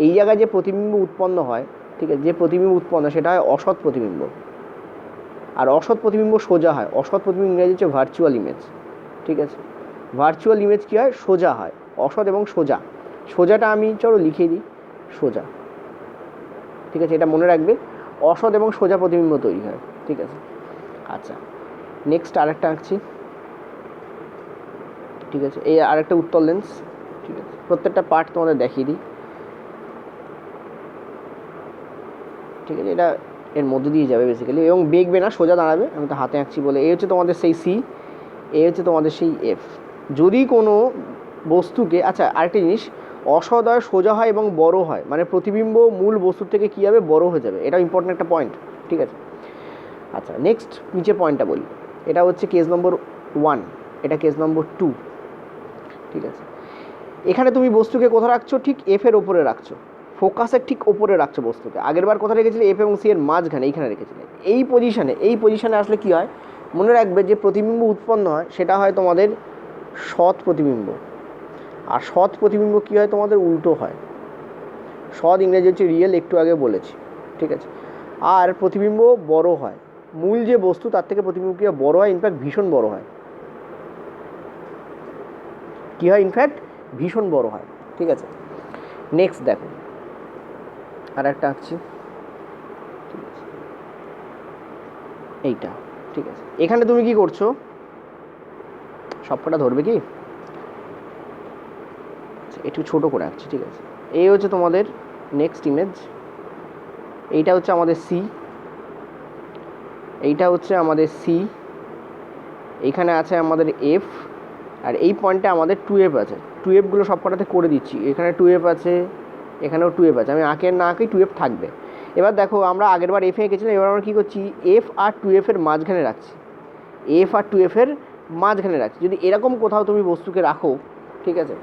এই জায়গায় যে প্রতিবিম্ব উৎপন্ন হয়, ঠিক আছে, যে প্রতিবিম্ব উৎপন্ন সেটা হয় অসৎ প্রতিবিম্ব। আর অসৎ প্রতিবিম্ব সোজা হয়, অসৎ প্রতিবিম্ব ইংরেজি হচ্ছে ভার্চুয়াল ইমেজ, ঠিক আছে। ভার্চুয়াল ইমেজ কী হয়, সোজা হয়, অসৎ এবং সোজা। সোজাটা আমি চলো লিখে দিই, সোজা, ঠিক আছে, এটা মনে রাখবে, অসৎ এবং সোজা প্রতিবিম্ব তৈরি হয়, ঠিক আছে। আচ্ছা, নেক্সট আরেকটা আঁকছি, ঠিক আছে, এই আরেকটা উত্তল লেন্স, ঠিক আছে, প্রত্যেকটা পার্ট তোমাদের দেখিয়ে দিই, ঠিক আছে। এটা এর মধ্যে দিয়ে যাবে বেসিক্যালি, এবং বেঁকবে না, সোজা দাঁড়াবে, আমি তো হাতে আঁকছি বলে। এই হচ্ছে তোমাদের সেই সি, এই হচ্ছে তোমাদের সেই এফ। যদি কোনো বস্তুকে, আচ্ছা আরেকটা জিনিস, অসৎ হয়, সোজা হয় এবং বড় হয়, মানে প্রতিবিম্ব মূল বস্তুর থেকে কী হবে, বড় হয়ে যাবে, এটা ইম্পর্টেন্ট একটা পয়েন্ট, ঠিক আছে। আচ্ছা, নেক্সট নিচের পয়েন্টটা বলি, এটা হচ্ছে কেস নম্বর 1, এটা কেস নম্বর 2, ঠিক আছে। এখানে তুমি বস্তুকে কোথায় রাখছো, ঠিক এফের ওপরে রাখছো, ফোকাসের ঠিক ওপরে রাখছো বস্তুকে। আগের বার কোথায় রেখেছিলে, এফ এবং সি এর মাঝখানে, এইখানে রেখেছিলে। এই পজিশানে আসলে কী হয়, মনে রাখবে যে প্রতিবিম্ব উৎপন্ন হয় সেটা হয় তোমাদের সৎ প্রতিবিম্ব, আর সৎ প্রতিবিম্ব কী হয়, তোমাদের উল্টো হয়। সৎ ইংরেজি হচ্ছে রিয়েল, একটু আগে বলেছি, ঠিক আছে। আর প্রতিবিম্ব বড় হয়, মূল যে বস্তু তার থেকে প্রতিবিম্ব কী হয়, বড় হয়, ইনফ্যাক্ট ভীষণ বড় হয়। কী হয়, ইনফ্যাক্ট ভীষণ বড় হয়, ঠিক আছে। নেক্সট দেখো, আর একটা আঁকছি, ঠিক আছে, এইটা, ঠিক আছে। এখানে তুমি কি করছো, সবকটা ধরবে কি, একটু ছোটো করে আঁকছি, ঠিক আছে। এই হচ্ছে তোমাদের নেক্সট ইমেজ, এইটা হচ্ছে আমাদের সি, এইটা হচ্ছে আমাদের সি, এইখানে আছে আমাদের এফ, আর এই পয়েন্টে আমাদের 2F আছে। 2Fগুলো সব কটাতে করে দিচ্ছি, এখানে 2F আছে, এখানেও 2F আছে, আমি আঁকের না আঁকেই 2F থাকবে। এবার দেখো, আমরা আগের বার এফে এঁকেছিলাম, এবার আমরা কী করছি, এফ আর 2F এর মাঝখানে রাখছি, এফ আর 2F এর মাঝখানে রাখছি। যদি এরকম কোথাও তুমি বস্তুকে রাখো, ঠিক আছে,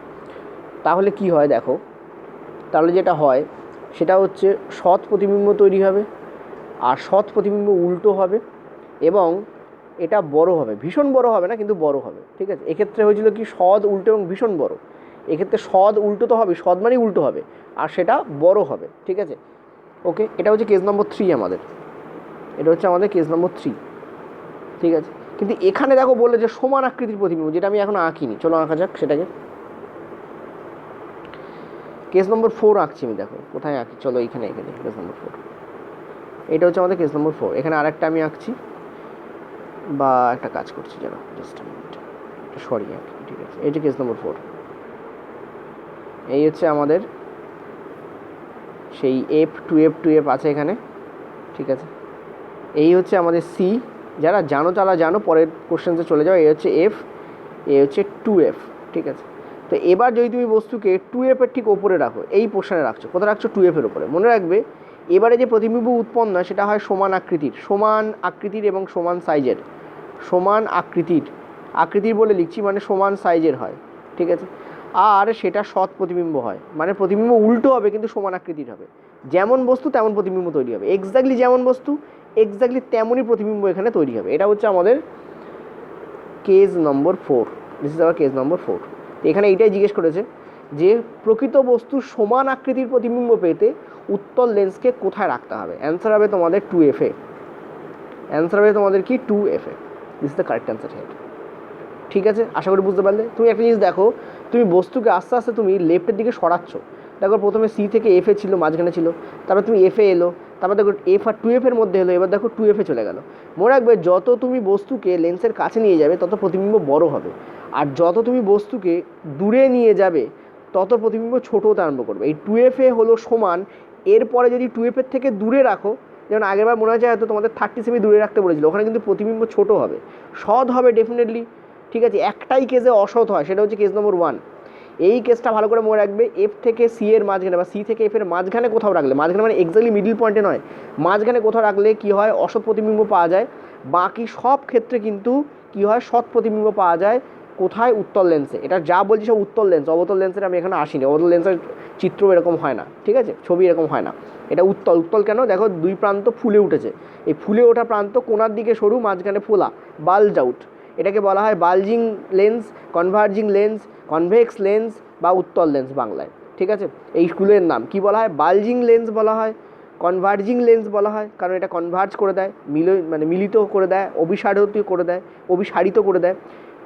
তাহলে কি হয় দেখো, তাহলে যেটা হয় সেটা হচ্ছে সৎ প্রতিবিম্ব তৈরি হবে, আর সৎ প্রতিবিম্ব উল্টো হবে, এবং এটা বড় হবে, ভীষণ বড় হবে না, কিন্তু বড় হবে, ঠিক আছে। এক্ষেত্রে হয়েছিল কি, সৎ উল্টো এবং ভীষণ বড়। এক্ষেত্রে সৎ উল্টো তো হবে, সৎ মানেই উল্টো হবে, আর সেটা বড় হবে, ঠিক আছে, ওকে। এটা হচ্ছে কেস নম্বর 3 আমাদের, এটা হচ্ছে আমাদের কেস নম্বর 3, ঠিক আছে। কিন্তু এখানে দেখো বললে যে সমান আকৃতির প্রতিবিম্ব, যেটা আমি এখন আঁকিনি, চলো আঁকা যাক সেটাকে। কেস নম্বর 4 আঁকছি আমি, দেখো কোথায় আঁকি, চলো এইখানে এঁকে দিই, কেস নম্বর 4, এটা হচ্ছে আমাদের কেস নম্বর 4। এখানে আরেকটা আমি আঁকছি, বা একটা কাজ করছি যেন, জাস্ট সরি আঁকি, ঠিক আছে। এই যে কেস নম্বর 4, এই হচ্ছে আমাদের সেই এফ, 2F আছে এখানে, ঠিক আছে। এই হচ্ছে আমাদের সি, যারা জানো তারা জানো, পরের কোশ্চেন্সে চলে যাও। এই হচ্ছে এফ, এই হচ্ছে 2F, ঠিক আছে। তো এবার যদি তুমি বস্তুকে 2F এর ঠিক ওপরে রাখো, এই পোর্শনে রাখছো, কোথায় রাখছো, 2F এর ওপরে, মনে রাখবে এবারে যে প্রতিবিম্ব উৎপন্ন হয় সেটা হয় সমান আকৃতির এবং সমান সাইজের, সমান আকৃতির বলে লিখছি, মানে সমান সাইজের হয়, ঠিক আছে। আর সেটা সৎ প্রতিবিম্ব হয়, মানে প্রতিবিম্ব উল্টো হবে কিন্তু সমান আকৃতির হবে, যেমন বস্তু তেমন প্রতিবিম্ব তৈরি হবে, এক্স্যাক্টলি যেমন বস্তু এক্স্যাক্টলি তেমনই প্রতিবিম্ব এখানে তৈরি হবে। এটা হচ্ছে আমাদের case number 4, this is our case number 4। এখানে এইটাই জিজ্ঞেস করেছে যে প্রকৃত বস্তুর সমান আকৃতির প্রতিবিম্ব পেতে উত্তল লেন্সকে কোথায় রাখতে হবে। অ্যান্সার হবে তোমাদের 2F এ, অ্যান্সার হবে তোমাদের কি 2F A, this is the correct answer head, ঠিক আছে। আশা করি বুঝতে পারলে। তুমি একটা জিনিস দেখো, তুমি বস্তুকে আস্তে আস্তে তুমি লেফটের দিকে সরাচ্ছ, দেখো প্রথমে সি থেকে এফে ছিল, মাঝখানে ছিল, তারপর তুমি এফে এলো, তারপর দেখো এফ আর 2F এর মধ্যে এলো, এবার দেখো 2F এ চলে গেল। মনে রাখবে যত তুমি বস্তুকে লেন্সের কাছে নিয়ে যাবে তত প্রতিবিম্ব বড় হবে, আর যত তুমি বস্তুকে দূরে নিয়ে যাবে তত প্রতিবিম্ব ছোটো হতে আরম্ভ করবে। এই 2F এ হলো সমান, এরপরে যদি 2F এর থেকে দূরে রাখো যেমন আগেরবার মনে হচ্ছে হয়তো তোমাদের 30 সেমি দূরে রাখতে বলেছিল, ওখানে কিন্তু প্রতিবিম্ব ছোট হবে, সৎ হবে ডেফিনেটলি, ঠিক আছে। একটাই কেসে অসৎ হয়, সেটা হচ্ছে কেস নম্বর 1। এই কেসটা ভালো করে মনে রাখবে, এফ থেকে সি এর মাঝখানে বা সি থেকে এফ এর মাঝখানে কোথাও রাখলে, মাঝখানে মানে এক্স্যাক্টলি মিডল পয়েন্টে নয়, মাঝখানে কোথাও রাখলে কী হয়, অসৎ প্রতিবিম্ব পাওয়া যায়। বাকি সব ক্ষেত্রে কিন্তু কী হয়, সৎ প্রতিবিম্ব পাওয়া যায়। কোথায়? উত্তল লেন্সে। এটা যা বলছি সব উত্তল লেন্স, অবতল লেন্সের আমি এখানে আসিনি, অবতল লেন্সের চিত্র এরকম হয় না, ঠিক আছে, ছবি এরকম হয় না। এটা উত্তল। উত্তল কেন? দেখো দুই প্রান্ত ফুলে উঠেছে, এই ফুলে ওঠা প্রান্ত কোনার দিকে সরু, মাঝখানে ফোলা, বাল্জ আউট, এটাকে বলা হয় bulging lens, converging lens, convex lens বা উত্তল লেন্স বাংলায়, ঠিক আছে। এই স্কুলের নাম কি বলা হয়? বালজিং লেন্স বলা হয়, কনভার্জিং লেন্স বলা হয়, কারণ এটা কনভার্জ করে দেয়, মিলিত করে দেয়, অভিসারিত করে দেয়।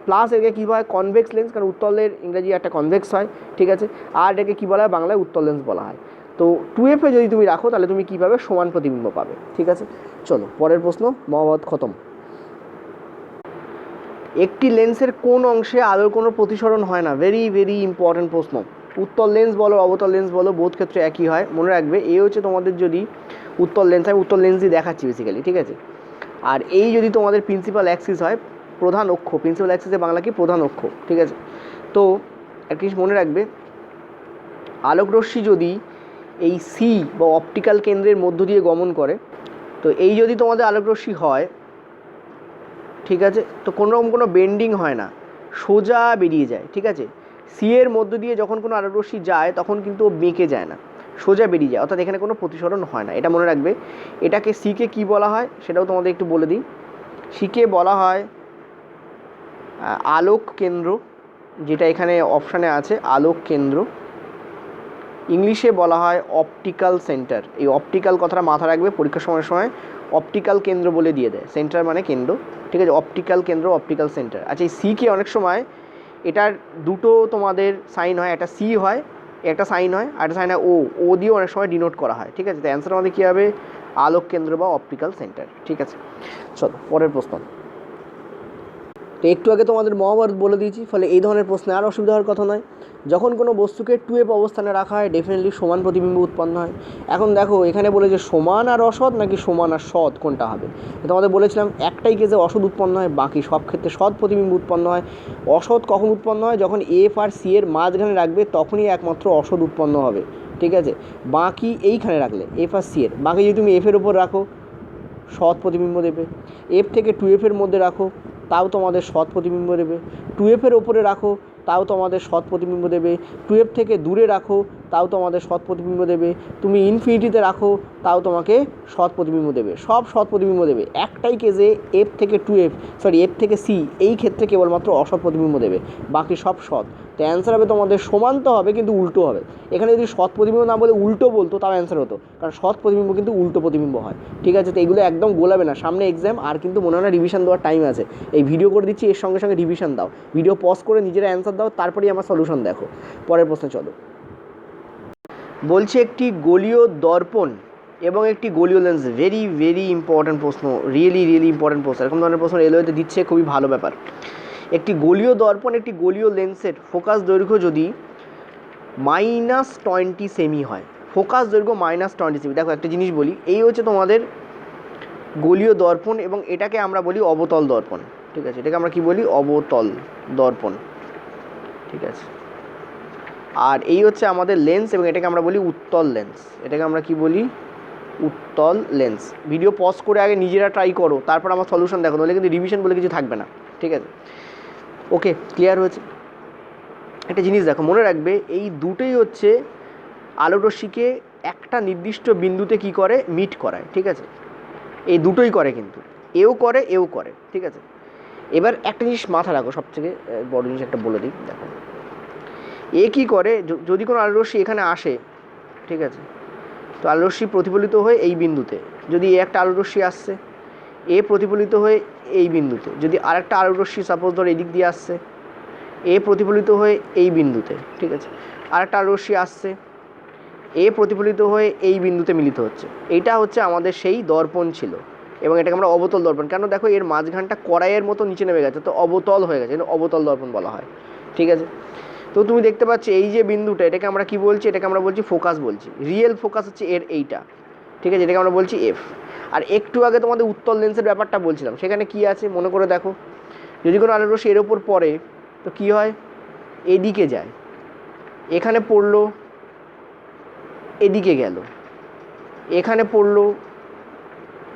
প্লাস একে কী হয়? কনভেক্স লেন্স, কারণ উত্তলের ইংরেজি একটা কনভেক্স হয়, ঠিক আছে। আর এটাকে কী বলা হয় বাংলায়? উত্তল লেন্স বলা হয়। তো 2F-এ যদি তুমি রাখো তাহলে তুমি কী পাবে? সমান প্রতিবিম্ব পাবে, ঠিক আছে। চলো পরের প্রশ্ন, মহাভারত খতম। একটি লেন্সের কোন অংশে আলোর কোনো প্রতিসরণ হয় না? ভেরি ভেরি ইম্পর্ট্যান্ট প্রশ্ন। উত্তল লেন্স বলো, অবতল লেন্স বলো, বোধ ক্ষেত্রে একই হয়, মনে রাখবে। এই হচ্ছে তোমাদের যদি উত্তল লেন্স, আমি উত্তল লেন্সই দেখাচ্ছি বেসিক্যালি, ঠিক আছে। আর এই যদি তোমাদের প্রিন্সিপাল অ্যাক্সিস হয়, প্রধান অক্ষ, প্রিন্সিপাল অ্যাক্সিসে বাংলা কি? প্রধান অক্ষ, ঠিক আছে। তো একটা জিনিস মনে রাখবে, আলোকরশ্মি যদি এই সি বা অপটিক্যাল কেন্দ্রের মধ্য দিয়ে গমন করে, তো এই যদি তোমাদের আলোকরশ্মি হয়, ঠিক আছে, তো কোনোরকম কোনো বেন্ডিং হয় না, সোজা বেরিয়ে যায়, ঠিক আছে। সি এর মধ্য দিয়ে যখন কোনো আলোকরশ্মি যায় তখন কিন্তু ও বেঁকে যায় না, সোজা বেরিয়ে যায়, অর্থাৎ এখানে কোনো প্রতিসরণ হয় না, এটা মনে রাখবে। এটাকে সিকে কি বলা হয় সেটাও তোমাদের একটু বলে দিই। সিকে বলা হয় আলোক কেন্দ্র, যেটা এখানে অপশানে আছে, আলোক কেন্দ্র। ইংলিশে বলা হয় অপটিক্যাল সেন্টার। এই অপটিক্যাল কথাটা মাথা রাখবে, পরীক্ষার সময় অপটিক্যাল কেন্দ্র বলে দিয়ে দেয়, সেন্টার মানে কেন্দ্র, ঠিক আছে। অপটিক্যাল কেন্দ্র, অপটিক্যাল সেন্টার। আচ্ছা, এই সিকে অনেক সময় এটার দুটো তোমাদের সাইন হয়, একটা সি হয়, একটা সাইন হয়, আর একটা সাইন হয় ও দিয়েও অনেক সময় ডিনোট করা হয়, ঠিক আছে। তো অ্যান্সার আমাদের কী হবে? আলোক কেন্দ্র বা অপটিক্যাল সেন্টার, ঠিক আছে। চলো পরের প্রশ্ন। তো একটু আগে তোমাদের মহাভারত বলে দিয়েছি, ফলে এই ধরনের প্রশ্নে আর অসুবিধা হওয়ার কথা নয়। যখন কোনো বস্তুকে 2F অবস্থানে রাখা হয়, ডেফিনেটলি সমান প্রতিবিম্ব উৎপন্ন হয়। এখন দেখো এখানে বলেছে সমান আর অসৎ নাকি সমান আর সৎ, কোনটা হবে? তোমাদের বলেছিলাম একটাই কেসে অসৎ উৎপন্ন হয়, বাকি সব ক্ষেত্রে সৎ প্রতিবিম্ব উৎপন্ন হয়। অসৎ কখন উৎপন্ন হয়? যখন এফ আর সি এর মাঝখানে রাখবে তখনই একমাত্র অসৎ উৎপন্ন হবে, ঠিক আছে। বাকি এইখানে রাখলে এফ আর সি এর, বাকি যদি তুমি এফের ওপর রাখো সৎ প্রতিবিম্ব দেবে, এফ থেকে 2F-এর মধ্যে রাখো তাও তোমাদের সৎ প্রতিবিম্ব দেবে, 2F-এর ওপরে রাখো তাও তোমাদের সৎ প্রতিবিম্ব দেবে, 2F থেকে দূরে রাখো তাও তোমাদের সৎ প্রতিবিম্ব দেবে, তুমি ইনফিনিটিতে রাখো তাও তোমাকে সৎ প্রতিবিম্ব দেবে, সব সৎ প্রতিবিম্ব দেবে। একটাই কেসে এফ থেকে এফ থেকে সি, এই ক্ষেত্রে কেবলমাত্র অসৎ প্রতিবিম্ব দেবে, বাকি সব সৎ। তো অ্যান্সার হবে তোমাদের সমান তো হবে কিন্তু উল্টো হবে। এখানে যদি সৎ প্রতিবিম্ব না বলে উল্টো বলতো তাও অ্যান্সার হতো, কারণ সৎ প্রতিবিম্ব কিন্তু উল্টো প্রতিবিম্ব হয়, ঠিক আছে। তো এগুলো একদম গোলাবে না, সামনে এক্সাম, আর কিন্তু মনে হয় না রিভিশন দেওয়ার টাইম আছে। এই ভিডিও করে দিচ্ছি, এর সঙ্গে সঙ্গে রিভিশন দাও, ভিডিও পজ করে নিজেরা অ্যান্সার দাও, তারপরেই আমার সলিউশন দেখো। পরের প্রশ্নে চলো। বলছে একটি গোলীয় দর্পণ এবং একটি গোলীয় লেন্স, ভেরি ভেরি ইম্পর্ট্যান্ট প্রশ্ন, রিয়েলি ইম্পর্ট্যান্ট প্রশ্ন। এরকম ধরনের প্রশ্ন রেলওয়েতে দিচ্ছে, খুবই ভালো ব্যাপার। একটি গোলীয় দর্পণ একটি গোলীয় লেন্সের ফোকাস দৈর্ঘ্য যদি -20 সেমি হয়, ফোকাস দৈর্ঘ্য -20 সেমি। দেখো একটা জিনিস বলি, এই হচ্ছে তোমাদের গোলীয় দর্পণ এবং এটাকে আমরা বলি অবতল দর্পণ, ঠিক আছে। এটাকে আমরা কি বলি? অবতল দর্পণ, ঠিক আছে। আর এই হচ্ছে আমাদের লেন্স এবং এটাকে আমরা বলি উত্তল লেন্স, এটাকে আমরা কি বলি? উত্তল লেন্স। ভিডিও পজ করে আগে নিজেরা ট্রাই করো, তারপর আমার সলিউশন দেখো, নাহলে কিন্তু রিভিশন বলে কিছু থাকবে না, ঠিক আছে। ওকে, ক্লিয়ার হয়েছে? একটা জিনিস দেখো, মনে রাখবে এই দুটোই হচ্ছে আলোকরশ্মিকে একটা নির্দিষ্ট বিন্দুতে কি করে? মিট করায়, ঠিক আছে। এই দুটোই করে, কিন্তু এও করে, ঠিক আছে। এবার একটা জিনিস মাথা রাখো, সবথেকে বড় জিনিস একটা বলে দিই, দেখো এ কী করে, যদি কোনো আলোকরশ্মি এখানে আসে, ঠিক আছে, তো আলোকরশ্মি প্রতিফলিত হয়ে এই বিন্দুতে, যদি একটা আলোকরশ্মি আসছে, এ প্রতিফলিত হয়ে এই বিন্দুতে, যদি আরেকটা আলোকরশ্মি সাপোজ ধর এদিক দিয়ে আসছে, এ প্রতিফলিত হয়ে এই বিন্দুতে, ঠিক আছে, আরেকটা আলোকরশ্মি আসছে, এ প্রতিফলিত হয়ে এই বিন্দুতে মিলিত হচ্ছে। এইটা হচ্ছে আমাদের সেই দর্পণ ছিল, এবং এটাকে আমরা অবতল দর্পণ, কেন? দেখো এর মাঝখানটা কড়াইয়ের মতো নিচে নেমে গেছে, তো অবতল হয়ে গেছে, কিন্তু অবতল দর্পণ বলা হয়, ঠিক আছে। তো তুমি দেখতে পাচ্ছ এই যে বিন্দুটা, এটাকে আমরা কি বলছি? এটাকে আমরা বলছি ফোকাস বলছি। রিয়েল ফোকাস হচ্ছে এর এইটা, ঠিক আছে, এটাকে আমরা বলছি এফ। আর একটু আগে তোমাদের উত্তল লেন্সের ব্যাপারটা বলছিলাম, সেখানে কি আছে মনে করে দেখো, যদি কোনো আলোক রশ্মি এর ওপর পড়ে তো কী হয়, এদিকে যায়, এখানে পড়লো, এদিকে গেল, এখানে পড়লো,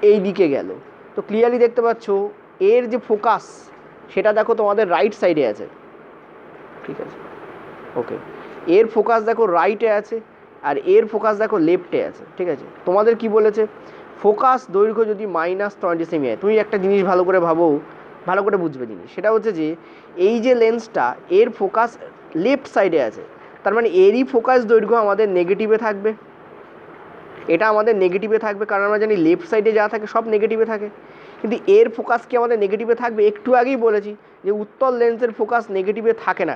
এই দিকে গেল। তো ক্লিয়ারলি দেখতে পাচ্ছ এর যে ফোকাস সেটা দেখো তোমাদের রাইট সাইডে আছে, ঠিক আছে, ওকে, এর ফোকাস দেখো রাইটে আছে আর এর ফোকাস দেখো লেফটে আছে, ঠিক আছে। তোমাদের কি বলেছে, ফোকাস দৈর্ঘ্য যদি -20 সেমি হয়, তুমি একটা জিনিস ভালো করে ভাবো, ভালো করে বুঝবে জিনিস, সেটা হচ্ছে যে এই যে লেন্সটা এর ফোকাস লেফট সাইডে আছে, তার মানে এরই ফোকাস দৈর্ঘ্য আমাদের নেগেটিভে থাকবে, এটা আমাদের নেগেটিভে থাকবে, কারণ আমরা জানি লেফট সাইডে যা থাকে সব নেগেটিভে থাকে। কিন্তু এর ফোকাস কি আমাদের নেগেটিভে থাকবে? একটু আগেই বলেছি যে উত্তল লেন্সের ফোকাস নেগেটিভে থাকে না,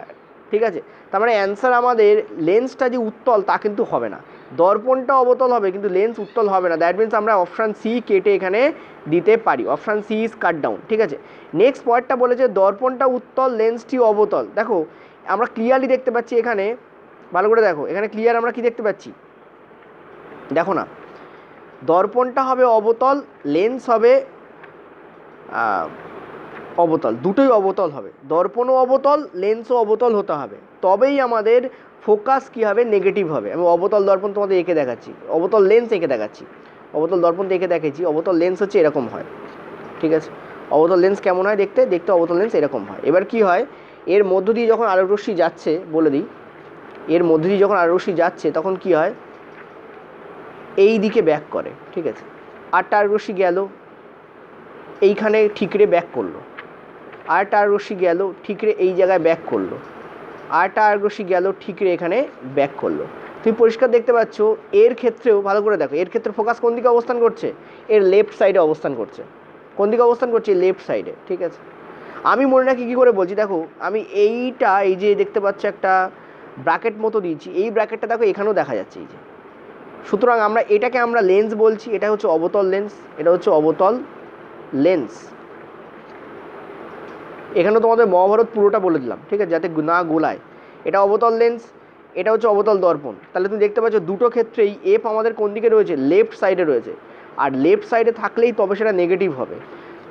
ঠিক আছে। তার মানে অ্যান্সার আমাদের লেন্সটা যে উত্তল তা কিন্তু হবে না, দর্পণটা অবতল হবে কিন্তু লেন্স উত্তল হবে না। দ্যাট মিনস আমরা অপশান সি কেটে এখানে দিতে পারি, option C is cut down, ঠিক আছে। নেক্সট পয়েন্টটা বলেছে দর্পণটা উত্তল, লেন্সটি অবতল। দেখো আমরা ক্লিয়ারলি দেখতে পাচ্ছি এখানে, ভালো করে দেখো এখানে ক্লিয়ার আমরা কি দেখতে পাচ্ছি, দেখো না, দর্পণটা হবে অবতল, লেন্স হবে অবতল, দুটোই অবতল হবে, দর্পণও অবতল লেন্সও অবতল হতে হবে, তবেই আমাদের ফোকাস কী হবে, নেগেটিভ হবে। আমি অবতল দর্পণ তোমাদের এঁকে দেখাচ্ছি, অবতল লেন্স এঁকে দেখাচ্ছি, অবতল দর্পণ এঁকে দেখাচ্ছি, অবতল লেন্স হচ্ছে এরকম হয়, ঠিক আছে। অবতল লেন্স কেমন হয় দেখতে, দেখতে অবতল লেন্স এরকম হয়। এবার কি হয়, এর মধ্য দিয়ে যখন আলোক রশ্মি যাচ্ছে, বলে দিই, এর মধ্য দিয়ে যখন আলোক রশ্মি যাচ্ছে তখন কি হয়, এই দিকে ব্যাক করে, ঠিক আছে। আরটা আলোক রশ্মি গেল এইখানে ঠিকরে ব্যাক করলো, আরটা আলোক রশ্মি গেল ঠিকরে এই জায়গায় ব্যাক করলো, আরটা আলোক রশ্মি গেল ঠিকরে এখানে ব্যাক করলো। তুমি পরিষ্কার দেখতে পাচ্ছ এর ক্ষেত্রেও, ভালো করে দেখো, এর ক্ষেত্রে ফোকাস কোন দিকে অবস্থান করছে, এর লেফট সাইডে অবস্থান করছে। কোন দিকে অবস্থান করছে, লেফট সাইডে, ঠিক আছে। আমি মনে রাখি কী করে বলছি, দেখো আমি এইটা, এই যে দেখতে পাচ্ছ একটা ব্র্যাকেট মতো দিয়েছি, এই ব্র্যাকেটটা দেখো এখানেও দেখা যাচ্ছে, এই যে, সুতরাং আমরা এটাকে আমরা লেন্স বলছি, এটা হচ্ছে অবতল লেন্স, এটা হচ্ছে অবতল লেন্স। এখানে তোমাদের মহাভারত পুরোটা বলে দিলাম, ঠিক আছে, যাতে না গোলায়। এটা অবতল লেন্স, এটা হচ্ছে অবতল দর্পণ। তাহলে তুমি দেখতে পাচ্ছ দুটো ক্ষেত্রেই এফ আমাদের কোন দিকে রয়েছে, লেফট সাইডে রয়েছে, আর লেফট সাইডে থাকলেই তবে সেটা নেগেটিভ হবে।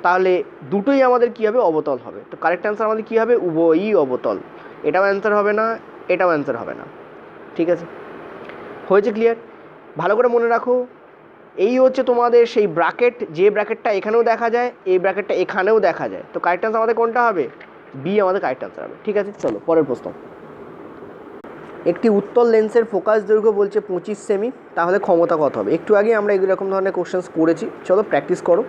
তাহলে দুটোই আমাদের কী হবে, অবতল হবে। তো কারেক্ট অ্যান্সার আমাদের কী হবে, উভয়ই অবতল। এটাও অ্যান্সার হবে না, এটাও অ্যান্সার হবে না, ঠিক আছে। হয়েছে ক্লিয়ার? ভালো করে মনে রাখো, এই হচ্ছে তোমাদের সেই ব্র্যাকেট, যে ব্র্যাকেটটা এখানেও দেখা যায়, এই ব্র্যাকেটটা এখানেও দেখা যায়। তো কারেক্ট অ্যান্সার আমাদের কোনটা হবে, বি আমাদের কারেক্ট অ্যান্সার হবে, ঠিক আছে। চলো পরের প্রশ্ন। একটি উত্তল লেন্সের ফোকাস দৈর্ঘ্য বলছে 25 সেমি, তাহলে ক্ষমতা কত হবে? একটু আগে আমরা এরকম ধরনের কোশ্চেন্স করেছি, চলো প্র্যাকটিস করো।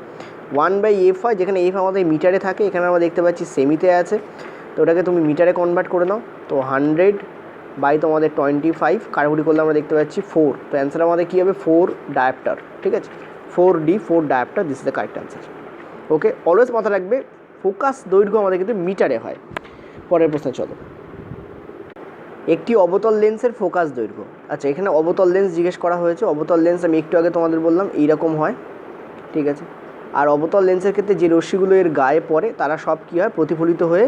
1/f হয়, যেখানে এফ আমাদের মিটারে থাকে, এখানে আমরা দেখতে পাচ্ছি সেমিতে আছে, তো ওটাকে তুমি মিটারে কনভার্ট করে নাও। তো 100 বাই তোমাদের 25 কাটাকুটি করলে আমরা দেখতে পাচ্ছি 4। তো অ্যান্সার আমাদের কী হবে, 4 ডায়াপ্টার, ঠিক আছে, 4D, 4 dioptre, this is the correct answer. Okay, always মাথা রাখবে ফোকাস দৈর্ঘ্য আমাদের কিন্তু মিটারে হয়। পরের প্রশ্নে চলো। একটি অবতল লেন্সের ফোকাস দৈর্ঘ্য, আচ্ছা এখানে অবতল লেন্স জিজ্ঞেস করা হয়েছে। অবতল লেন্স আমি একটু আগে তোমাদের বললাম এইরকম হয়, ঠিক আছে। আর অবতল লেন্সের ক্ষেত্রে যে রশ্মিগুলো এর গায়ে পড়ে তারা সব কী হয়, প্রতিফলিত হয়ে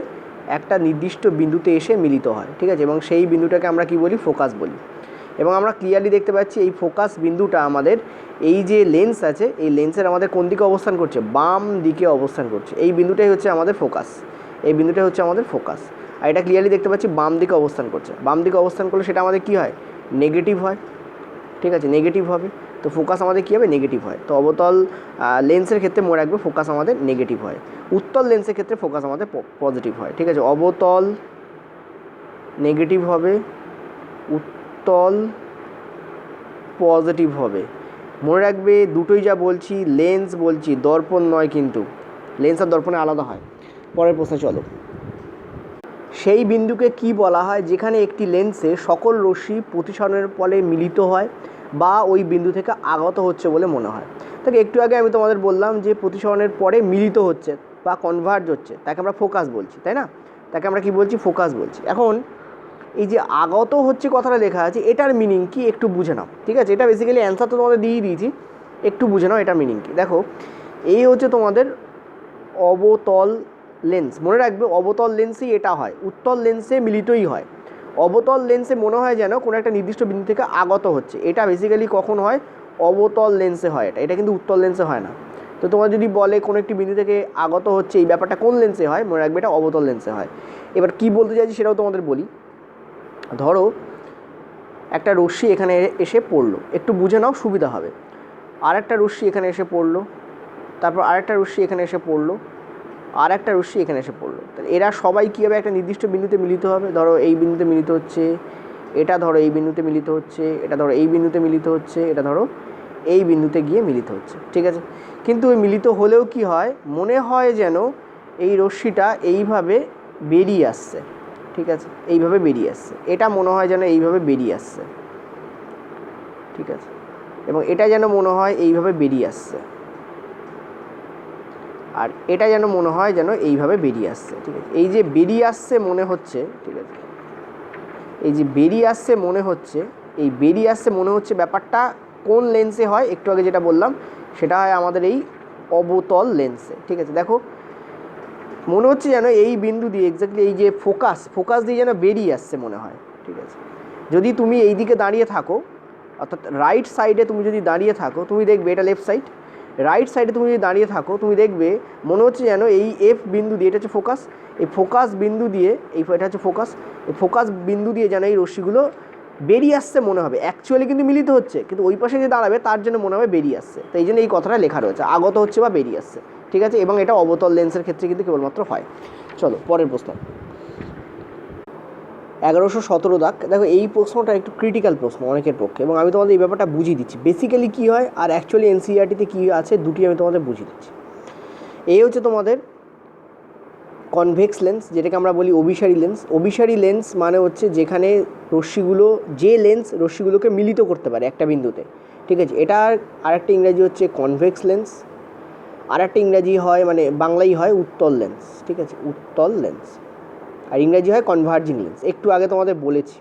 একটা নির্দিষ্ট বিন্দুতে এসে মিলিত হয়, ঠিক আছে, এবং সেই বিন্দুটাকে আমরা কী বলি, ফোকাস বলি। এবং আমরা ক্লিয়ারলি দেখতে পাচ্ছি এই ফোকাস বিন্দুটা আমাদের, এই যে লেন্স আছে এই লেন্সের আমাদের কোন দিকে অবস্থান করছে, বাম দিকে অবস্থান করছে। এই বিন্দুটাই হচ্ছে আমাদের ফোকাস, এই বিন্দুটাই হচ্ছে আমাদের ফোকাস। আর এটা ক্লিয়ারলি দেখতে পাচ্ছি বাম দিকে অবস্থান করছে। বাম দিকে অবস্থান করলে সেটা আমাদের কী হয়, নেগেটিভ হয়, ঠিক আছে, নেগেটিভ হবে। তো ফোকাস আমাদের কী হবে, নেগেটিভ হয়। তো অবতল লেন্সের ক্ষেত্রে মনে রাখবে ফোকাস আমাদের নেগেটিভ হয়। উত্তল লেন্সের ক্ষেত্রে ফোকাস আমাদের পজিটিভ হয়, ঠিক আছে। অবতল নেগেটিভ হবে, উত্তল পজিটিভ হবে। মনে রাখবে দুটোই যা বলছি লেন্স বলছি, দর্পণ নয়, কিন্তু লেন্স আর দর্পণে আলাদা হয়। পরের প্রশ্নে চলো। সেই বিন্দুকে কি বলা হয় যেখানে একটি লেন্সে সকল রশ্মি প্রতিসরণের ফলে মিলিত হয় বা ওই বিন্দু থেকে আগত হচ্ছে বলে মনে হয়? তাকে একটু আগে আমি তোমাদের বললাম যে প্রতিসরণের পরে মিলিত হচ্ছে বা কনভার্জ হচ্ছে, তাকে আমরা ফোকাস বলছি, তাই না? তাকে আমরা কি বলছি, ফোকাস বলছি। এখন এই যে আগত হচ্ছে কথাটা লেখা আছে, এটার মিনিং কি একটু বুঝে নাও, ঠিক আছে। এটা বেসিক্যালি অ্যান্সার তো তোমাদের দিয়েই দিয়েছি, একটু বুঝে নাও এটার মিনিং কি। দেখো এই হচ্ছে তোমাদের অবতল লেন্স, মনে রাখবে অবতল লেন্সেই এটা হয়, উত্তল লেন্সে মিলিতই হয়। অবতল লেন্সে মনে হয় যেন কোনো একটা নির্দিষ্ট বিন্দু থেকে আগত হচ্ছে, এটা বেসিক্যালি কখন হয়, অবতল লেন্সে হয়, এটা কিন্তু উত্তল লেন্সে হয় না। তো তোমার যদি বলে কোনো একটি বিন্দু থেকে আগত হচ্ছে, এই ব্যাপারটা কোন লেন্সে হয়, মনে রাখবে এটা অবতল লেন্সে হয়। এবার কি বলতে চাইছি সেটাও তোমাদের বলি। ধরো একটা রশ্মি এখানে এসে পড়লো, একটু বুঝে নাও সুবিধা হবে। আর একটা রশ্মি এখানে এসে পড়লো, তারপর আরেকটা রশ্মি এখানে এসে পড়লো, আর একটা রশ্মি এখানে এসে পড়লো। তাহলে এরা সবাই কী হবে, একটা নির্দিষ্ট বিন্দুতে মিলিত হবে। ধরো এই বিন্দুতে মিলিত হচ্ছে, এটা ধরো এই বিন্দুতে মিলিত হচ্ছে, এটা ধরো এই বিন্দুতে মিলিত হচ্ছে, এটা ধরো এই বিন্দুতে গিয়ে মিলিত হচ্ছে, ঠিক আছে। কিন্তু ওই মিলিত হলেও কি হয়, মনে হয় যেন এই রশ্মিটা এইভাবে বেরিয়ে আসছে, ঠিক আছে, এইভাবে বেরিয়ে আসছে, এটা মনে হয় যেন এইভাবে বেরিয়ে আসছে, ঠিক আছে, এবং এটা যেন মনে হয় এইভাবে বেরিয়ে আসছে, আর এটা যেন মনে হয় যেন এইভাবে বেরিয়ে আসছে, ঠিক আছে। এই যে বেরিয়ে আসছে মনে হচ্ছে, ঠিক আছে, এই যে বেরিয়ে আসছে মনে হচ্ছে, এই বেরিয়ে আসছে মনে হচ্ছে ব্যাপারটা কোন লেন্সে হয়, একটু আগে যেটা বললাম সেটা হয় আমাদের এই অবতল লেন্সে, ঠিক আছে। দেখো মনে হচ্ছে যেন এই বিন্দু দিয়ে এক্স্যাক্টলি এই যে ফোকাস দিয়ে যেন বেরিয়ে আসছে মনে হয়, ঠিক আছে। যদি তুমি এই দিকে দাঁড়িয়ে থাকো, অর্থাৎ রাইট সাইডে তুমি যদি দাঁড়িয়ে থাকো, তুমি দেখবে এটা লেফট সাইড, রাইট সাইডে তুমি যদি দাঁড়িয়ে থাকো, তুমি দেখবে মনে হচ্ছে যেন এই এফ বিন্দু দিয়ে, এটা হচ্ছে ফোকাস, এই ফোকাস বিন্দু দিয়ে, এটা হচ্ছে ফোকাস, এই ফোকাস বিন্দু দিয়ে যেন এই রশ্মিগুলো বেরিয়ে আসছে মনে হবে। অ্যাকচুয়ালি কিন্তু মিলিত হচ্ছে, কিন্তু ওই পাশে যে দাঁড়াবে তার জন্য মনে হবে বেরিয়ে আসছে। তো এই জন্য এই কথাটা লেখা রয়েছে, আগত হচ্ছে বা বেরিয়ে আসছে, ঠিক আছে। এবং এটা অবতল লেন্সের ক্ষেত্রে কিন্তু কেবলমাত্র হয়। চলো পরের প্রশ্ন, 1117 দাগ। দেখো এই প্রশ্নটা একটু ক্রিটিক্যাল প্রশ্ন অনেকের পক্ষে, এবং আমি তোমাদের এই ব্যাপারটা বুঝিয়ে দিচ্ছি বেসিক্যালি কী হয় আর অ্যাকচুয়ালি এনসিইআরটিতে কী আছে, দুটি আমি তোমাদের বুঝিয়ে দিচ্ছি। এই হচ্ছে তোমাদের কনভেক্স লেন্স, যেটাকে আমরা বলি অভিসারী লেন্স। অভিসারী লেন্স মানে হচ্ছে যেখানে রশ্মিগুলো, যে লেন্স রশ্মিগুলোকে মিলিত করতে পারে একটা বিন্দুতে, ঠিক আছে। এটার আরেকটা ইংরাজি হচ্ছে কনভেক্স লেন্স, আর একটা ইংরাজি হয়, মানে বাংলাই হয় উত্তল লেন্স, ঠিক আছে, উত্তল লেন্স, আর ইংরাজি হয় কনভার্জিং লেন্স। একটু আগে তোমাদের বলেছি।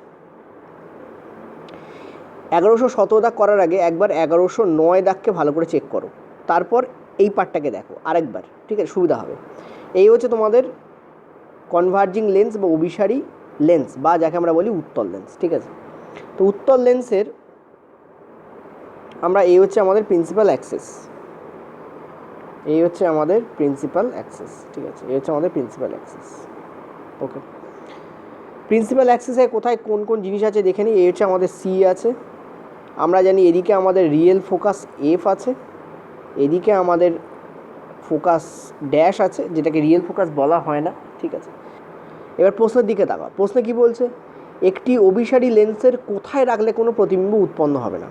1117 দাগ করার আগে একবার 1109 দাগকে ভালো করে চেক করো, তারপর এই পার্টটাকে দেখো আরেকবার, ঠিক আছে, সুবিধা হবে। এই হচ্ছে তোমাদের কনভার্জিং লেন্স বা অভিসারী লেন্স, বা যাকে আমরা বলি উত্তল লেন্স, ঠিক আছে। তো উত্তল লেন্সের আমরা, এই হচ্ছে আমাদের প্রিন্সিপাল অ্যাক্সেস, এই হচ্ছে আমাদের প্রিন্সিপাল অ্যাক্সেস, ঠিক আছে, এই হচ্ছে আমাদের প্রিন্সিপাল অ্যাক্সেস। ওকে, প্রিন্সিপাল অ্যাক্সেসে কোথায় কোন কোন জিনিস আছে দেখে নিই। এই হচ্ছে আমাদের সি আছে, আমরা জানি এদিকে আমাদের রিয়েল ফোকাস এফ আছে, এদিকে আমাদের ফোকাস ড্যাশ আছে, যেটাকে রিয়েল ফোকাস বলা হয় না, ঠিক আছে। এবার প্রশ্নের দিকে তাকাও, প্রশ্নে কি বলছে, একটি অভিসারী লেন্সের কোথায় রাখলে কোনো প্রতিবিম্ব উৎপন্ন হবে না।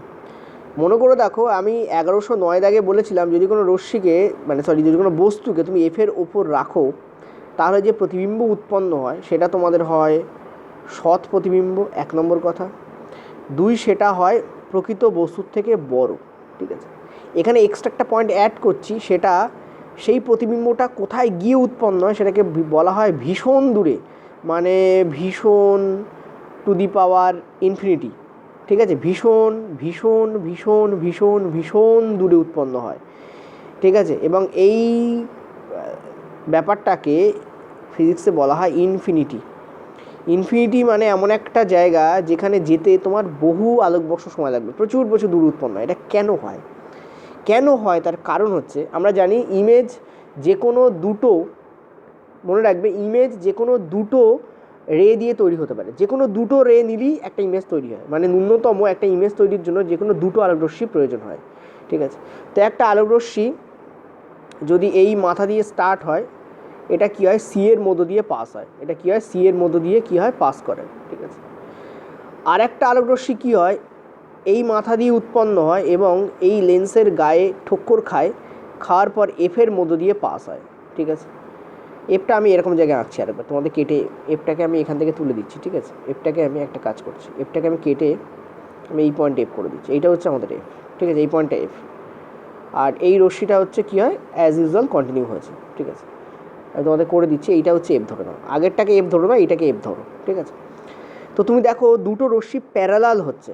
মনে করে দেখো আমি 1109 দাগে বলেছিলাম যদি কোনো রশ্মিকে, মানে যদি কোনো বস্তুকে তুমি এফের ওপর রাখো, তাহলে যে প্রতিবিম্ব উৎপন্ন হয় সেটা তোমাদের হয় সৎ প্রতিবিম্ব, 1 নম্বর কথা। 2, সেটা হয় প্রকৃত বস্তুর থেকে বড়, ঠিক আছে। এখানে এক্সট্রা একটা পয়েন্ট অ্যাড করছি, সেটা সেই প্রতিবিম্বটা কোথায় গিয়ে উৎপন্ন হয় সেটাকে বলা হয় ভীষণ দূরে, মানে ভীষণ টু দি পাওয়ার ইনফিনিটি, ঠিক আছে, ভীষণ ভীষণ ভীষণ ভীষণ ভীষণ দূরে উৎপন্ন হয়, ঠিক আছে। এবং এই ব্যাপারটাকে ফিজিক্সে বলা হয় ইনফিনিটি। ইনফিনিটি মানে এমন একটা জায়গা যেখানে যেতে তোমার বহু আলোকবর্ষ সময় লাগবে, প্রচুর প্রচুর দূর উৎপন্ন হয়। এটা কেন হয়, কেন হয় তার কারণ হচ্ছে, আমরা জানি ইমেজ যে কোনো দুটো, মনে রাখবে ইমেজ যে কোনো দুটো রে দিয়ে তৈরি হতে পারে, যে কোনো দুটো রে নিলেই একটা ইমেজ তৈরি হয়, মানে ন্যূনতম একটা ইমেজ তৈরির জন্য যে কোনো দুটো আলোকরশ্মি প্রয়োজন হয়, ঠিক আছে। তো একটা আলোকরশ্মি যদি এই মাথা দিয়ে স্টার্ট হয়, এটা কী হয়, সি এর মধ্য দিয়ে পাস হয়, এটা কী হয়, সি এর মধ্য দিয়ে কী হয়, পাস করে, ঠিক আছে। আর একটা আলোকরশ্মি কী হয়, এই মাথা দিয়ে উৎপন্ন হয় এবং এই লেন্সের গায়ে ঠক্কর খায়, খাওয়ার পর এফের মধ্য দিয়ে পাস হয়, ঠিক আছে। এফটা আমি এরকম জায়গায় আঁকছি আরেকবার তোমাদের, কেটে এফটাকে আমি এখান থেকে তুলে দিচ্ছি, ঠিক আছে। এফটাকে আমি একটা কাজ করছি, এফটাকে আমি কেটে আমি এই পয়েন্টে এফ করে দিচ্ছি, এইটা হচ্ছে আমাদের এফ, ঠিক আছে, এই পয়েন্টটা এফ। আর এই রশ্মিটা হচ্ছে কী হয়, অ্যাজ ইউজুয়াল কন্টিনিউ হয়েছে, ঠিক আছে। আমি তোমাদের করে দিচ্ছি, এইটা হচ্ছে এফ ধরে নাও, আগেরটাকে এফ ধরো না, এইটাকে এফ ধরো, ঠিক আছে। তো তুমি দেখো দুটো রশ্মি প্যারালাল হচ্ছে।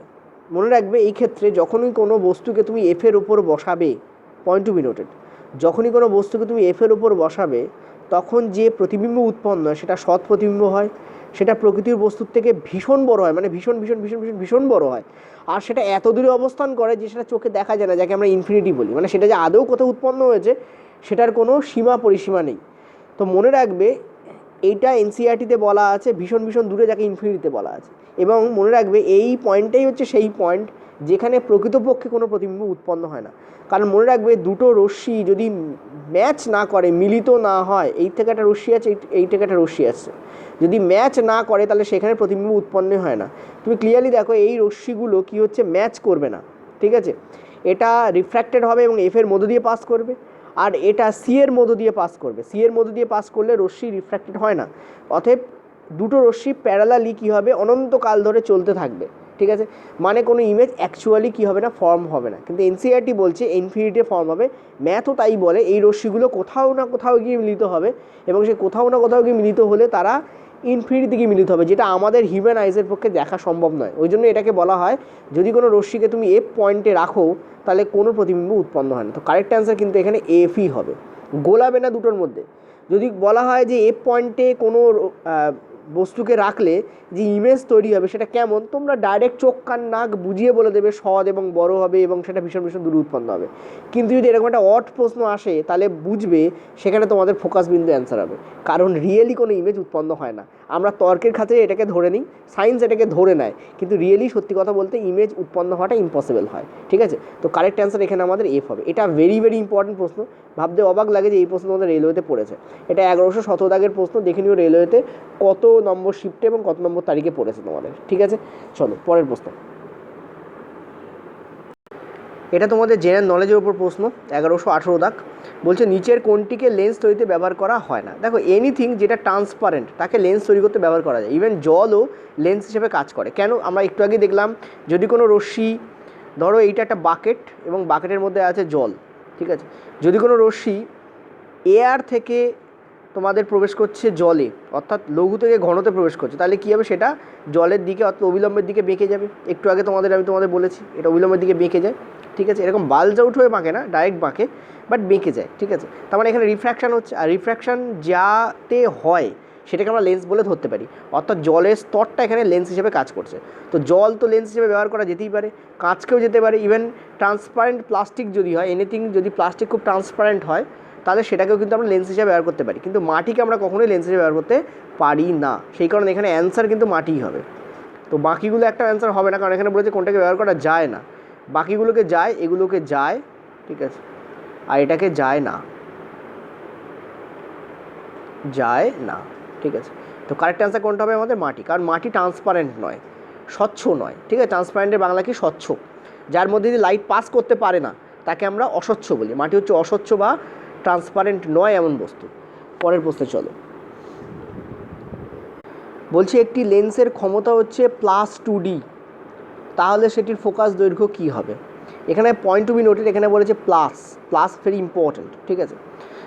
মনে রাখবে এই ক্ষেত্রে যখনই কোনো বস্তুকে তুমি এফের ওপর বসাবে, পয়েন্ট টু বি নোটেড, যখনই কোনো বস্তুকে তুমি এফের ওপর বসাবে তখন যে প্রতিবিম্ব উৎপন্ন হয় সেটা সৎ প্রতিবিম্ব হয়, সেটা প্রকৃতির বস্তুর থেকে ভীষণ বড় হয়, মানে ভীষণ ভীষণ ভীষণ ভীষণ ভীষণ বড় হয়, আর সেটা এত দূরে অবস্থান করে যে সেটা চোখে দেখা যায় না, যাকে আমরা ইনফিনিটি বলি, মানে সেটা যে আদৌ কোথাও উৎপন্ন হয়েছে সেটার কোনো সীমা পরিসীমা নেই। তো মনে রাখবে এইটা এনসিইআরটিতে বলা আছে ভীষণ ভীষণ দূরে, যাকে ইনফিনিটিতে বলা আছে। এবং মনে রাখবে এই পয়েন্টটাই হচ্ছে সেই পয়েন্ট যেখানে প্রকৃতপক্ষে কোনো প্রতিবিম্ব উৎপন্ন হয় না। কারণ মনে রাখবে দুটো রশ্মি যদি ম্যাচ না করে, মিলিত না হয়, এই থেকে একটা রশ্মি আছে, এই থেকে একটা রশ্মি আসছে, যদি ম্যাচ না করে তাহলে সেখানে প্রতিবিম্ব উৎপন্ন হয় না। তুমি ক্লিয়ারলি দেখো এই রশ্মিগুলো কি হচ্ছে, ম্যাচ করবে না, ঠিক আছে। এটা রিফ্র্যাক্টেড হবে এবং এফের মধ্য দিয়ে পাস করবে, আর এটা সি এর মধ্য দিয়ে পাস করবে। সি এর মধ্য দিয়ে পাস করলে রশ্মি রিফ্র্যাক্টেড হয় না। অতএব দুটো রশ্মি প্যারালালি কী হবে, অনন্তকাল ধরে চলতে থাকবে, ঠিক আছে। মানে কোনো ইমেজ অ্যাকচুয়ালি কী হবে না, ফর্ম হবে না। কিন্তু এনসিইআরটি বলছে ইনফিনিটি ফর্ম হবে। ম্যাথও তাই বলে, এই রশ্মিগুলো কোথাও না কোথাও গিয়ে মিলিত হবে, এবং সে কোথাও না কোথাও গিয়ে মিলিত হলে তারা ইনফিনিটিতে গিয়ে মিলিত হবে, যেটা আমাদের হিউম্যান আইজের পক্ষে দেখা সম্ভব নয়। ওই জন্য এটাকে বলা হয় যদি কোনো রশ্মিকে তুমি এফ পয়েন্টে রাখো তাহলে কোনো প্রতিবিম্ব উৎপন্ন হয় না। তো কারেক্ট অ্যান্সার কিন্তু এখানে এফই হবে, গোলাবে না দুটোর মধ্যে। যদি বলা হয় যে এফ পয়েন্টে কোনো বস্তুকে রাখলে যে ইমেজ তৈরি হবে সেটা কেমন, তোমরা ডাইরেক্ট চোখ কান নাক বুঝিয়ে বলে দেবে সৎ এবং বড় হবে এবং সেটা ভীষণ ভীষণ দূরে উৎপন্ন হবে। কিন্তু যদি এরকম একটা অড প্রশ্ন আসে তাহলে বুঝবে সেখানে তোমাদের ফোকাস বিন্দু অ্যান্সার হবে, কারণ রিয়েলি কোনো ইমেজ উৎপন্ন হয় না। আমরা তর্কের খাতিরে এটাকে ধরে নিই, সায়েন্স এটাকে ধরে নেয়, কিন্তু রিয়েলি সত্যি কথা বলতে ইমেজ উৎপন্ন হওয়াটা ইম্পসিবল হয়, ঠিক আছে। তো কারেক্ট অ্যান্সার এখানে আমাদের এফ হবে। এটা ভেরি ভেরি ইম্পর্টেন্ট প্রশ্ন, ভাবতে অবাক লাগে যে এই প্রশ্ন আমাদের রেলওয়েতে পড়েছে। এটা 1117 দাগের প্রশ্ন, দেখে নিও রেলওয়েতে কত নম্বর শিফটে এবং কত নম্বর তারিখে পড়েছে তোমাদের, ঠিক আছে। চলো পরের প্রশ্ন। এটা তোমাদের জেনারেল নলেজের উপর প্রশ্ন, 1118 দাগ। বলছে নিচের কোনটিকে লেন্স তৈরিতে ব্যবহার করা হয় না। দেখো এনিথিং যেটা ট্রান্সপারেন্ট তাকে লেন্স তৈরি করতে ব্যবহার করা যায়, ইভেন জলও লেন্স হিসেবে কাজ করে। কেন, আমরা একটু আগে দেখলাম যদি কোনো রশ্মি, ধরো এইটা একটা বাকেট এবং বাকেটের মধ্যে আছে জল, ঠিক আছে। যদি কোনো রশ্মি এয়ার থেকে তোমাদের প্রবেশ করছে জলে, অর্থাৎ লঘু থেকে ঘনতে প্রবেশ করছে, তাহলে কী হবে, সেটা জলের দিকে অর্থাৎ অবিলম্বের দিকে বেঁকে যাবে। একটু আগে আমি তোমাদের বলেছি এটা অবিলম্বের দিকে বেঁকে যায়, ঠিক আছে। এরকম বাল্জ আউট হয়ে বাঁকে না, ডাইরেক্ট বাঁকে, বাট বেঁকে যায়, ঠিক আছে। তার মানে এখানে রিফ্র্যাকশান হচ্ছে, আর রিফ্র্যাকশান যাতে হয় সেটাকে আমরা লেন্স বলে ধরতে পারি, অর্থাৎ জলের স্তরটা এখানে লেন্স হিসেবে কাজ করছে। তো জল তো লেন্স হিসেবে ব্যবহার করা যেতেই পারে, কাঁচকেও যেতে পারে, ইভেন ট্রান্সপারেন্ট প্লাস্টিক যদি হয়, এনিথিং যদি প্লাস্টিক খুব ট্রান্সপারেন্ট হয় তাহলে সেটাকেও কিন্তু আমরা লেন্স হিসেবে ব্যবহার করতে পারি, কিন্তু মাটিকে আমরা কখনোই লেন্স হিসেবে ব্যবহার করতে পারি না। সেই কারণে এখানে অ্যান্সার কিন্তু মাটিই হবে। তো বাকিগুলো একটা অ্যান্সার হবে না, কারণ এখানে বলেছে কোনটাকে ব্যবহার করা যায় না। বাকিগুলোকে যায়, এগুলোকে যায়, ঠিক আছে, আর এটাকে যায় না, যায় না, ঠিক আছে। তো কারেক্ট অ্যান্সার কোনটা হবে আমাদের, মাটি, কারণ মাটি ট্রান্সপারেন্ট নয়, স্বচ্ছ নয়, ঠিক আছে। ট্রান্সপারেন্টের বাংলা কি, স্বচ্ছ, যার মধ্যে দিয়ে লাইট পাস করতে পারে না তাকে আমরা অস্বচ্ছ বলি। মাটি হচ্ছে অস্বচ্ছ বা ট্রান্সপারেন্ট নয় এমন বস্তু। পরের প্রশ্নে চলো। বলছি একটি লেন্সের ক্ষমতা হচ্ছে +2D, তাহলে সেটির ফোকাস দৈর্ঘ্য কী হবে। এখানে পয়েন্ট টু বি নোটেড, এখানে বলেছে প্লাস ভেরি ইম্পর্ট্যান্ট, ঠিক আছে।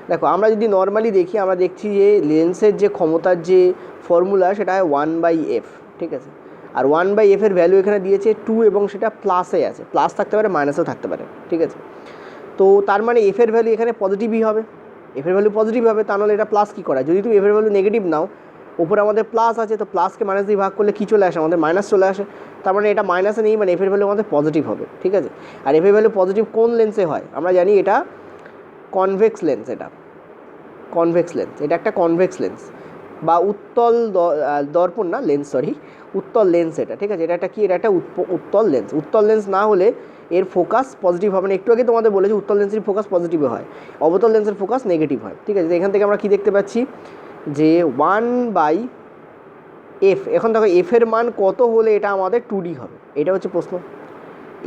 দেখো আমরা যদি নর্মালি দেখি, আমরা দেখছি যে লেন্সের যে ক্ষমতার যে ফর্মুলা সেটা হয় 1/f, ঠিক আছে। আর 1/f এর ভ্যালু এখানে দিয়েছে 2 এবং সেটা প্লাসে আছে, প্লাস থাকতে পারে মাইনাসও থাকতে পারে, ঠিক আছে। তো তার মানে এফ এর ভ্যালু এখানে পজিটিভই হবে, এফ এর ভ্যালু পজিটিভ হবে, তা নাহলে এটা প্লাস কী করা। যদি তুমি এফ এর ভ্যালু নেগেটিভ নাও, উপরে আমাদের প্লাস আছে, তো প্লাসকে মাইনাস দিয়ে ভাগ করলে কী চলে আসে, আমাদের মাইনাস চলে আসে। তার মানে এটা মাইনাসে নেই, মানে এফ এর ভ্যালু আমাদের পজিটিভ হবে, ঠিক আছে। আর এফ এর ভ্যালু পজিটিভ কোন লেন্সে হয়, আমরা জানি এটা কনভেক্স লেন্স, এটা কনভেক্স লেন্স, এটা একটা কনভেক্স লেন্স বা উত্তল দর্পণ না লেন্স, সরি, উত্তল লেন্স এটা, ঠিক আছে। এটা একটা কি, এটা একটা উত্তল লেন্স। উত্তল লেন্স না হলে এর ফোকাস পজিটিভ হবে না। একটু আগে তোমাদের বলেছি উত্তল লেন্সের ফোকাস পজিটিভে হয়, অবতল লেন্সের ফোকাস নেগেটিভ হয়, ঠিক আছে। এখান থেকে আমরা কি দেখতে পাচ্ছি যে 1/f, এখন দেখো এফ এর মান কত হলে এটা আমাদের 2D হবে, এটা হচ্ছে প্রশ্ন।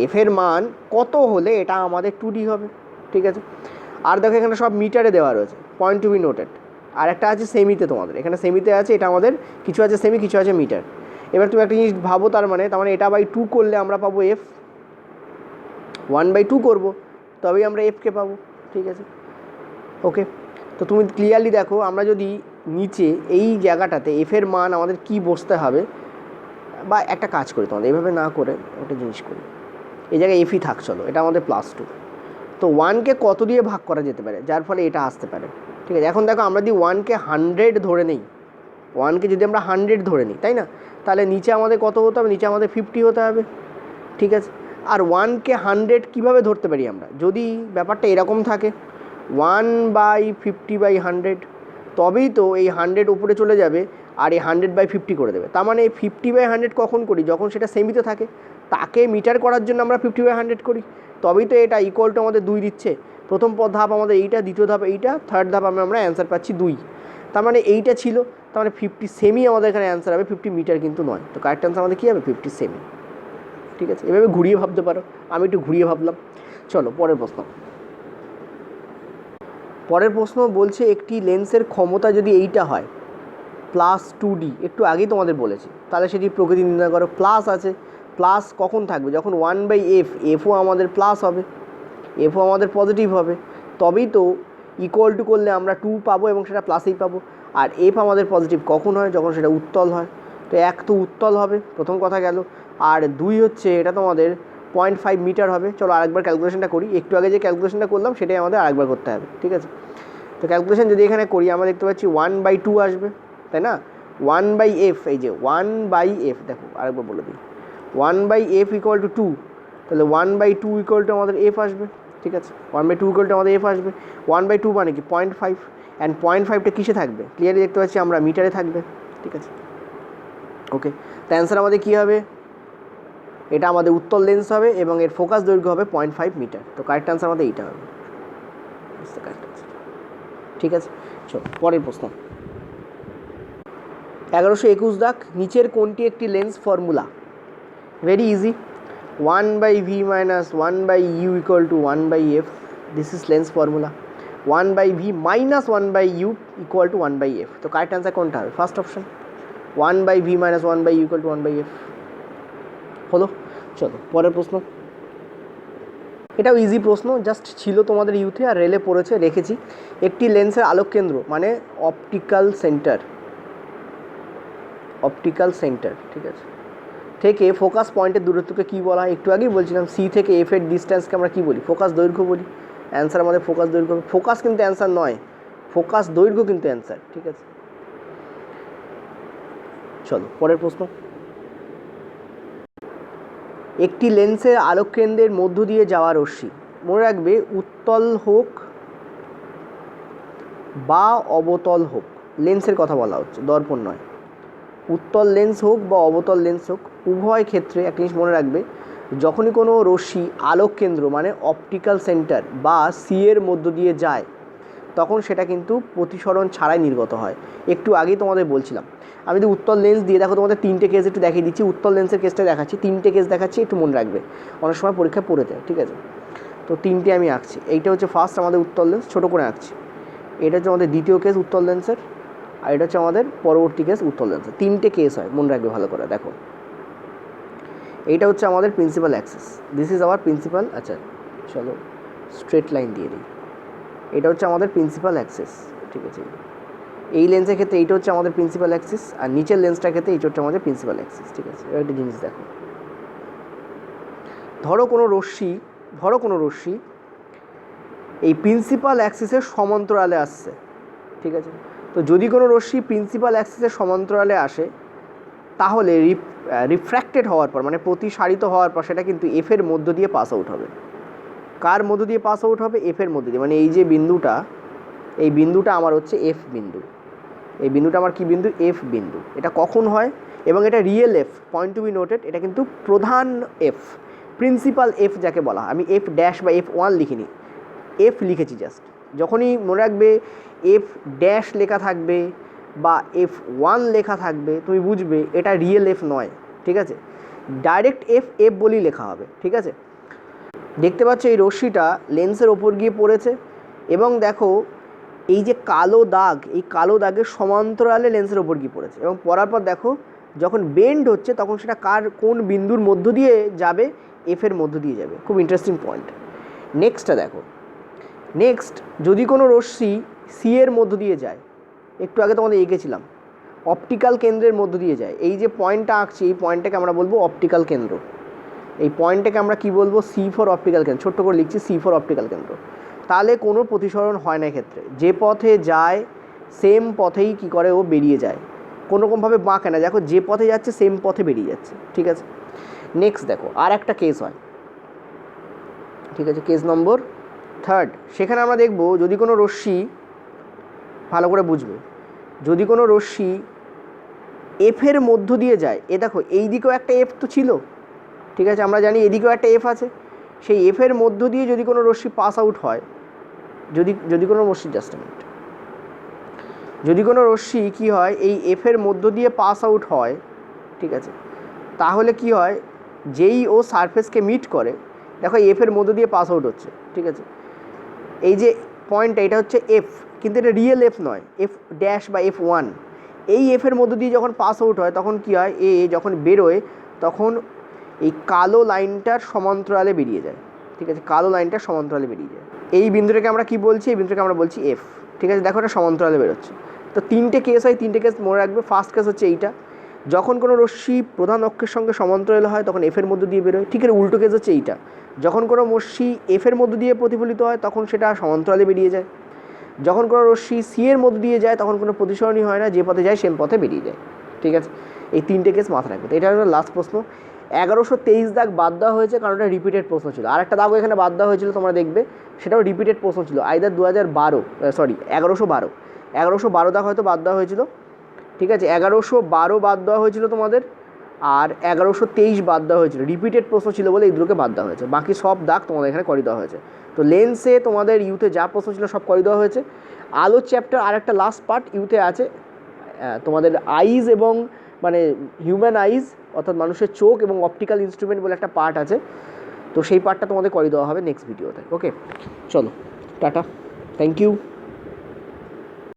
এফ এর মান কত হলে এটা আমাদের 2D হবে, ঠিক আছে। আর দেখো এখানে সব মিটারে দেওয়া রয়েছে, পয়েন্ট টু বি নোটেড। আর একটা আছে সেমিতে, তোমাদের এখানে সেমিতে আছে, এটা আমাদের কিছু আছে সেমি, কিছু আছে মিটার। এবার তুমি একটা জিনিস ভাবো, তার মানে এটা বাই 2 করলে আমরা পাবো এফ, 1/2 করবো তবেই আমরা এফকে পাবো, ঠিক আছে, ওকে। তো তুমি ক্লিয়ারলি দেখো, আমরা যদি নিচে এই জায়গাটাতে এফ এর মান আমাদের কি বসতে হবে, বা একটা কাজ করি তোমাদের এইভাবে না করে একটা জিনিস করি, এই জায়গায় এফই থাক, চলো এটা আমাদের +2। তো 1কে কত দিয়ে ভাগ করা যেতে পারে যার ফলে এটা আসতে পারে, ঠিক আছে। এখন দেখো আমরা যদি 1কে 100 ধরে নেই, ওয়ানকে যদি আমরা 100 ধরে নিই, তাই না, তাহলে নিচে আমাদের কত হতে হবে, নিচে আমাদের 50 হতে হবে, ঠিক আছে। আর 1কে 100 কীভাবে ধরতে পারি আমরা, যদি ব্যাপারটা এরকম থাকে 1/50/100, তবেই তো এই 100 উপরে চলে যাবে আর এই 100/50 করে দেবে। তার মানে এই 50/100 কখন করি, যখন সেটা সেমিতে থাকে, তাকে মিটার করার জন্য আমরা 50/100 করি, তবেই তো এটা ইকুয়াল টু আমাদের 2 দিচ্ছে। প্রথম ধাপ আমাদের এইটা, দ্বিতীয় ধাপ এইটা, থার্ড ধাপ আমরা অ্যান্সার পাচ্ছি 2। তার মানে এইটা ছিল, তার মানে 50 সেমি আমাদের এখানে অ্যান্সার হবে, 50 মিটার কিন্তু নয়। তো কারেক্ট অ্যান্সার আমাদের কী হবে, 50 সেমি, ঠিক আছে। এভাবে ঘুরিয়ে ভাবতে পারো, আমি একটু ঘুরিয়ে ভাবলাম। চলো পরের প্রশ্ন। পরের প্রশ্ন বলছে একটি লেন্সের ক্ষমতা যদি এইটা হয় +2D, একটু আগেই তোমাদের বলেছি, তাহলে সেটি প্রকৃতি নির্ণয় করো। প্লাস আছে, প্লাস কখন থাকবে, যখন 1/f, এফও আমাদের প্লাস হবে, এফও আমাদের পজিটিভ হবে, তবেই তো ইকুয়াল টু করলে আমরা 2 পাবো এবং সেটা প্লাসেই পাবো। আর এফ আমাদের পজিটিভ কখন হয়, যখন সেটা উত্তল হয়। তো 1 তো উত্তল হবে, প্রথম কথা গেল। আর 2 হচ্ছে এটা তোমাদের 0.5 মিটার হবে। চলো আরেকবার ক্যালকুলেশনটা করি, একটু আগে যে ক্যালকুলেশনটা করলাম সেটাই আমাদের আরেকবার করতে হবে, ঠিক আছে। তো ক্যালকুলেশন যদি এখানে করি, আমরা দেখতে পাচ্ছি 1/2 আসবে, তাই না। 1/f, এই যে 1/f, দেখো আরেকবার বলে দিই, 1/f = 2, তাহলে 1/2 = আমাদের f আসবে, ঠিক আছে। 1/2 = আমাদের f আসবে। 1/2 মানে কি 0.5, অ্যান্ড 0.5টা কিসে থাকবে, ক্লিয়ারলি দেখতে পাচ্ছি আমরা মিটারে থাকবে, ঠিক আছে। ওকে, তো অ্যান্সার আমাদের কী হবে, এটা আমাদের উত্তল লেন্স হবে এবং এর ফোকাস দৈর্ঘ্য হবে 0.5 মিটার। তো কারেক্ট অ্যান্সার আমাদের এইটা হবে, ঠিক আছে। চলো পরের প্রশ্ন। 1121 দাগ, নিচের কোনটি একটি lens formula, very easy, 1/v - 1/u = 1/f, this is lens formula. 1/v - 1/u = 1/f, তো কারেক্ট অ্যান্সার কোনটা হবে, first option, 1/v - 1/u = 1/f হলো। চলো পরের প্রশ্ন। এটাও ইজি প্রশ্ন, জাস্ট ছিল তোমাদের ইউথে আর রেলে পড়েছে, রেখেছি। একটি লেন্সের আলোক কেন্দ্র মানে অপটিক্যাল সেন্টার, ঠিক আছে, থেকে ফোকাস পয়েন্টের দূরত্বকে কী বলা হয়, একটু আগেই বলছিলাম, সি থেকে এফ এর ডিস্ট্যান্সকে আমরা কী বলি, ফোকাস দৈর্ঘ্য বলি। অ্যান্সার আমাদের ফোকাস দৈর্ঘ্য, ফোকাস কিন্তু অ্যান্সার নয়, ফোকাস দৈর্ঘ্য কিন্তু অ্যান্সার, ঠিক আছে। চলো পরের প্রশ্ন। একটি লেন্সের আলোক কেন্দ্রের মধ্য দিয়ে যাওয়া রশ্মি, মনে রাখবে উত্তল হোক বা অবতল হোক, লেন্সের কথা বলা হচ্ছে, দর্পণ নয়। উত্তল লেন্স হোক বা অবতল লেন্স হোক, উভয় ক্ষেত্রে একটা জিনিস মনে রাখবে, যখনই কোনো রশ্মি আলোক কেন্দ্র মানে অপটিক্যাল সেন্টার বা সি এর মধ্য দিয়ে যায়, তখন সেটা কিন্তু প্রতিসরণ ছাড়াই নির্গত হয়। একটু আগেই তোমাদের বলছিলাম, আমি যদি উত্তল লেন্স দিয়ে, দেখো তোমাদের 3টে কেস একটু দেখিয়ে দিচ্ছি, উত্তল লেন্সের কেসটা দেখাচ্ছি, 3টে কেস দেখাচ্ছি, একটু মনে রাখবে, অনেক সময় পরীক্ষায় পড়ে যায়, ঠিক আছে। তো 3টে আমি আঁকছি, এইটা হচ্ছে ফার্স্ট আমাদের উত্তল লেন্স, ছোটো করে আঁকছি, এটা হচ্ছে আমাদের দ্বিতীয় কেস উত্তল লেন্সের, আর এটা হচ্ছে আমাদের পরবর্তী কেস উত্তল লেন্সের। 3টে কেস হয়, মনে রাখবে ভালো করে। দেখো এইটা হচ্ছে আমাদের principal Axis, this is our principal, আচ্ছা চলো স্ট্রেট লাইন দিয়ে দিই, এটা হচ্ছে আমাদের প্রিন্সিপাল অ্যাক্সিস, ঠিক আছে। এই লেন্সের ক্ষেত্রে এইটা হচ্ছে আমাদের প্রিন্সিপাল অ্যাক্সিস, আর নিচের লেন্সটার ক্ষেত্রে এইটা হচ্ছে আমাদের প্রিন্সিপাল অ্যাক্সিস, ঠিক আছে। এবার একটা জিনিস দেখো, ধরো কোনো রশ্মি এই প্রিন্সিপাল অ্যাক্সিসের সমান্তরালে আসছে, ঠিক আছে। তো যদি কোনো রশ্মি প্রিন্সিপাল অ্যাক্সিসের সমান্তরালে আসে, তাহলে রিফ্র্যাক্টেড হওয়ার পর মানে প্রতিসারিত হওয়ার পর সেটা কিন্তু এফের মধ্য দিয়ে পাস আউট হবে। কার মধ্য দিয়ে পাস আউট হবে, এফের মধ্য দিয়ে, মানে এই যে বিন্দুটা, এই বিন্দুটা আমার হচ্ছে এফ বিন্দু, এই বিন্দুটা আমার কি বিন্দু, এফ বিন্দু। এটা কখন হয়, এবং এটা real F, point to be noted, এটা কিন্তু প্রধান এফ, প্রিন্সিপাল এফ যাকে বলা হয়। আমি এফ ড্যাশ বা F1 লিখিনি, এফ লিখেছি জাস্ট। যখনই মনে রাখবে এফ ড্যাশ লেখা থাকবে বা F1 লেখা থাকবে, তুমি বুঝবে এটা রিয়েল এফ নয়, ঠিক আছে। ডাইরেক্ট এফ বলেই লেখা হবে, ঠিক আছে। দেখতে পাচ্ছ এই রশ্মিটা লেন্সের ওপর গিয়ে পড়েছে, এবং দেখো এই যে কালো দাগ, এই কালো দাগের সমান্তরালে লেন্সের ওপর গিয়ে পড়েছে, এবং পড়ার পর দেখো যখন বেন্ড হচ্ছে তখন সেটা কোন বিন্দুর মধ্য দিয়ে যাবে, এফের মধ্য দিয়ে যাবে। খুব ইন্টারেস্টিং পয়েন্ট। নেক্সটটা দেখো, নেক্সট যদি কোনো রশ্মি সি এর মধ্য দিয়ে যায়, একটু আগে তোমাদের এঁকেছিলাম, অপটিক্যাল কেন্দ্রের মধ্য দিয়ে যায়, এই যে পয়েন্টটা আঁকছি, এই পয়েন্টটাকে আমরা বলবো অপটিক্যাল কেন্দ্র। এই পয়েন্টটাকে আমরা কি বলবো, সি ফর অপটিক্যাল কেন্দ্র, ছোট্ট করে লিখছি সি ফর অপটিক্যাল কেন্দ্র। তাহলে কোনো প্রতিসরণ হয় না, ক্ষেত্রে যে পথে যায় সেম পথেই কি করে ও বেরিয়ে যায়, কোনোরকমভাবে বাঁকে না, দেখো যে পথে যাচ্ছে সেম পথে বেরিয়ে যাচ্ছে, ঠিক আছে। নেক্সট দেখো আর একটা কেস হয়, ঠিক আছে, কেস নম্বর 3, সেখানে আমরা দেখব যদি কোনো রশ্মি, ভালো করে বুঝবে, যদি কোনো রশ্মি এফের মধ্য দিয়ে যায়, এ দেখো এই দিকেও একটা এফ তো ছিল, ঠিক আছে, আমরা জানি এদিকেও একটা এফ আছে, সেই এফের মধ্য দিয়ে যদি কোনো রশ্মি পাস আউট হয়, যদি কোনো রশ্মি, জাস্ট এ মিনিট, যদি কোনো রশ্মি কী হয় এই এফের মধ্য দিয়ে পাস আউট হয়, ঠিক আছে, তাহলে কি হয়, যেই ও সারফেসকে মিট করে, দেখো এফের মধ্য দিয়ে পাস আউট হচ্ছে, ঠিক আছে, এই যে পয়েন্টটা এটা হচ্ছে এফ, কিন্তু এটা রিয়েল এফ নয়, এফ ড্যাশ বা F1, এই এফের মধ্য দিয়ে যখন পাস আউট হয় তখন কি হয়, এ যখন বেরোয় তখন এই কালো লাইনটার সমান্তরালে বেরিয়ে যায়, ঠিক আছে, কালো লাইনটার সমান্তরালে বেরিয়ে যায়, এই বিন্দুটাকে আমরা কি বলছি, এই বিন্দুটাকে আমরা বলছি এফ, ঠিক আছে, দেখো এটা সমান্তরালে বেরোচ্ছে। তো 3টে কেস হয়, 3টে কেস মনে রাখবে। ফার্স্ট কেস হচ্ছে এইটা, যখন কোনো রশ্মি প্রধান অক্ষের সঙ্গে সমান্তরাল হয় তখন এফের মধ্য দিয়ে বেরোয়, ঠিক এর উল্টো কেস হচ্ছে এইটা, যখন কোনো রশ্মি এফের মধ্য দিয়ে প্রতিফলিত হয় তখন সেটা সমান্তরালে বেরিয়ে যায়, যখন কোনো রশ্মি সি এর মধ্য দিয়ে যায় তখন কোনো প্রতিসরণই হয় না, যে পথে যায় সেম পথে বেরিয়ে যায়, ঠিক আছে। এই 3টে কেস মাথায় রাখবে। তো এটা হলো লাস্ট প্রশ্ন। 1123 দাগ বাদ দেওয়া হয়েছে কারণ এটা রিপিটেড প্রশ্ন ছিল, আর একটা দাগও এখানে বাদ দেওয়া হয়েছিল তোমরা দেখবে, সেটাও রিপিটেড প্রশ্ন ছিল, আইদার 1112 দাগ হয়তো বাদ দেওয়া হয়েছিল, ঠিক আছে, 1112 বাদ দেওয়া হয়েছিল তোমাদের, আর 1123 বাদ দেওয়া হয়েছিল, রিপিটেড প্রশ্ন ছিল বলে এই দুটোকে বাদ দেওয়া হয়েছে, বাকি সব দাগ তোমাদের এখানে করে দেওয়া হয়েছে। তো লেন্সে তোমাদের ইউতে যা প্রশ্ন ছিল সব করে দেওয়া হয়েছে। আলো চ্যাপ্টার আর একটা লাস্ট পার্ট ইউতে আছে, তোমাদের আইজ এবং মানে হিউম্যান আইজ অর্থাৎ মানুষের চোখ এবং অপটিক্যাল ইনস্ট্রুমেন্ট বলে একটা পার্ট আছে, তো সেই পার্টটা তোমাদের করে দেওয়া হবে নেক্সট ভিডিওতে। ওকে, চলো টাটা, থ্যাংক ইউ।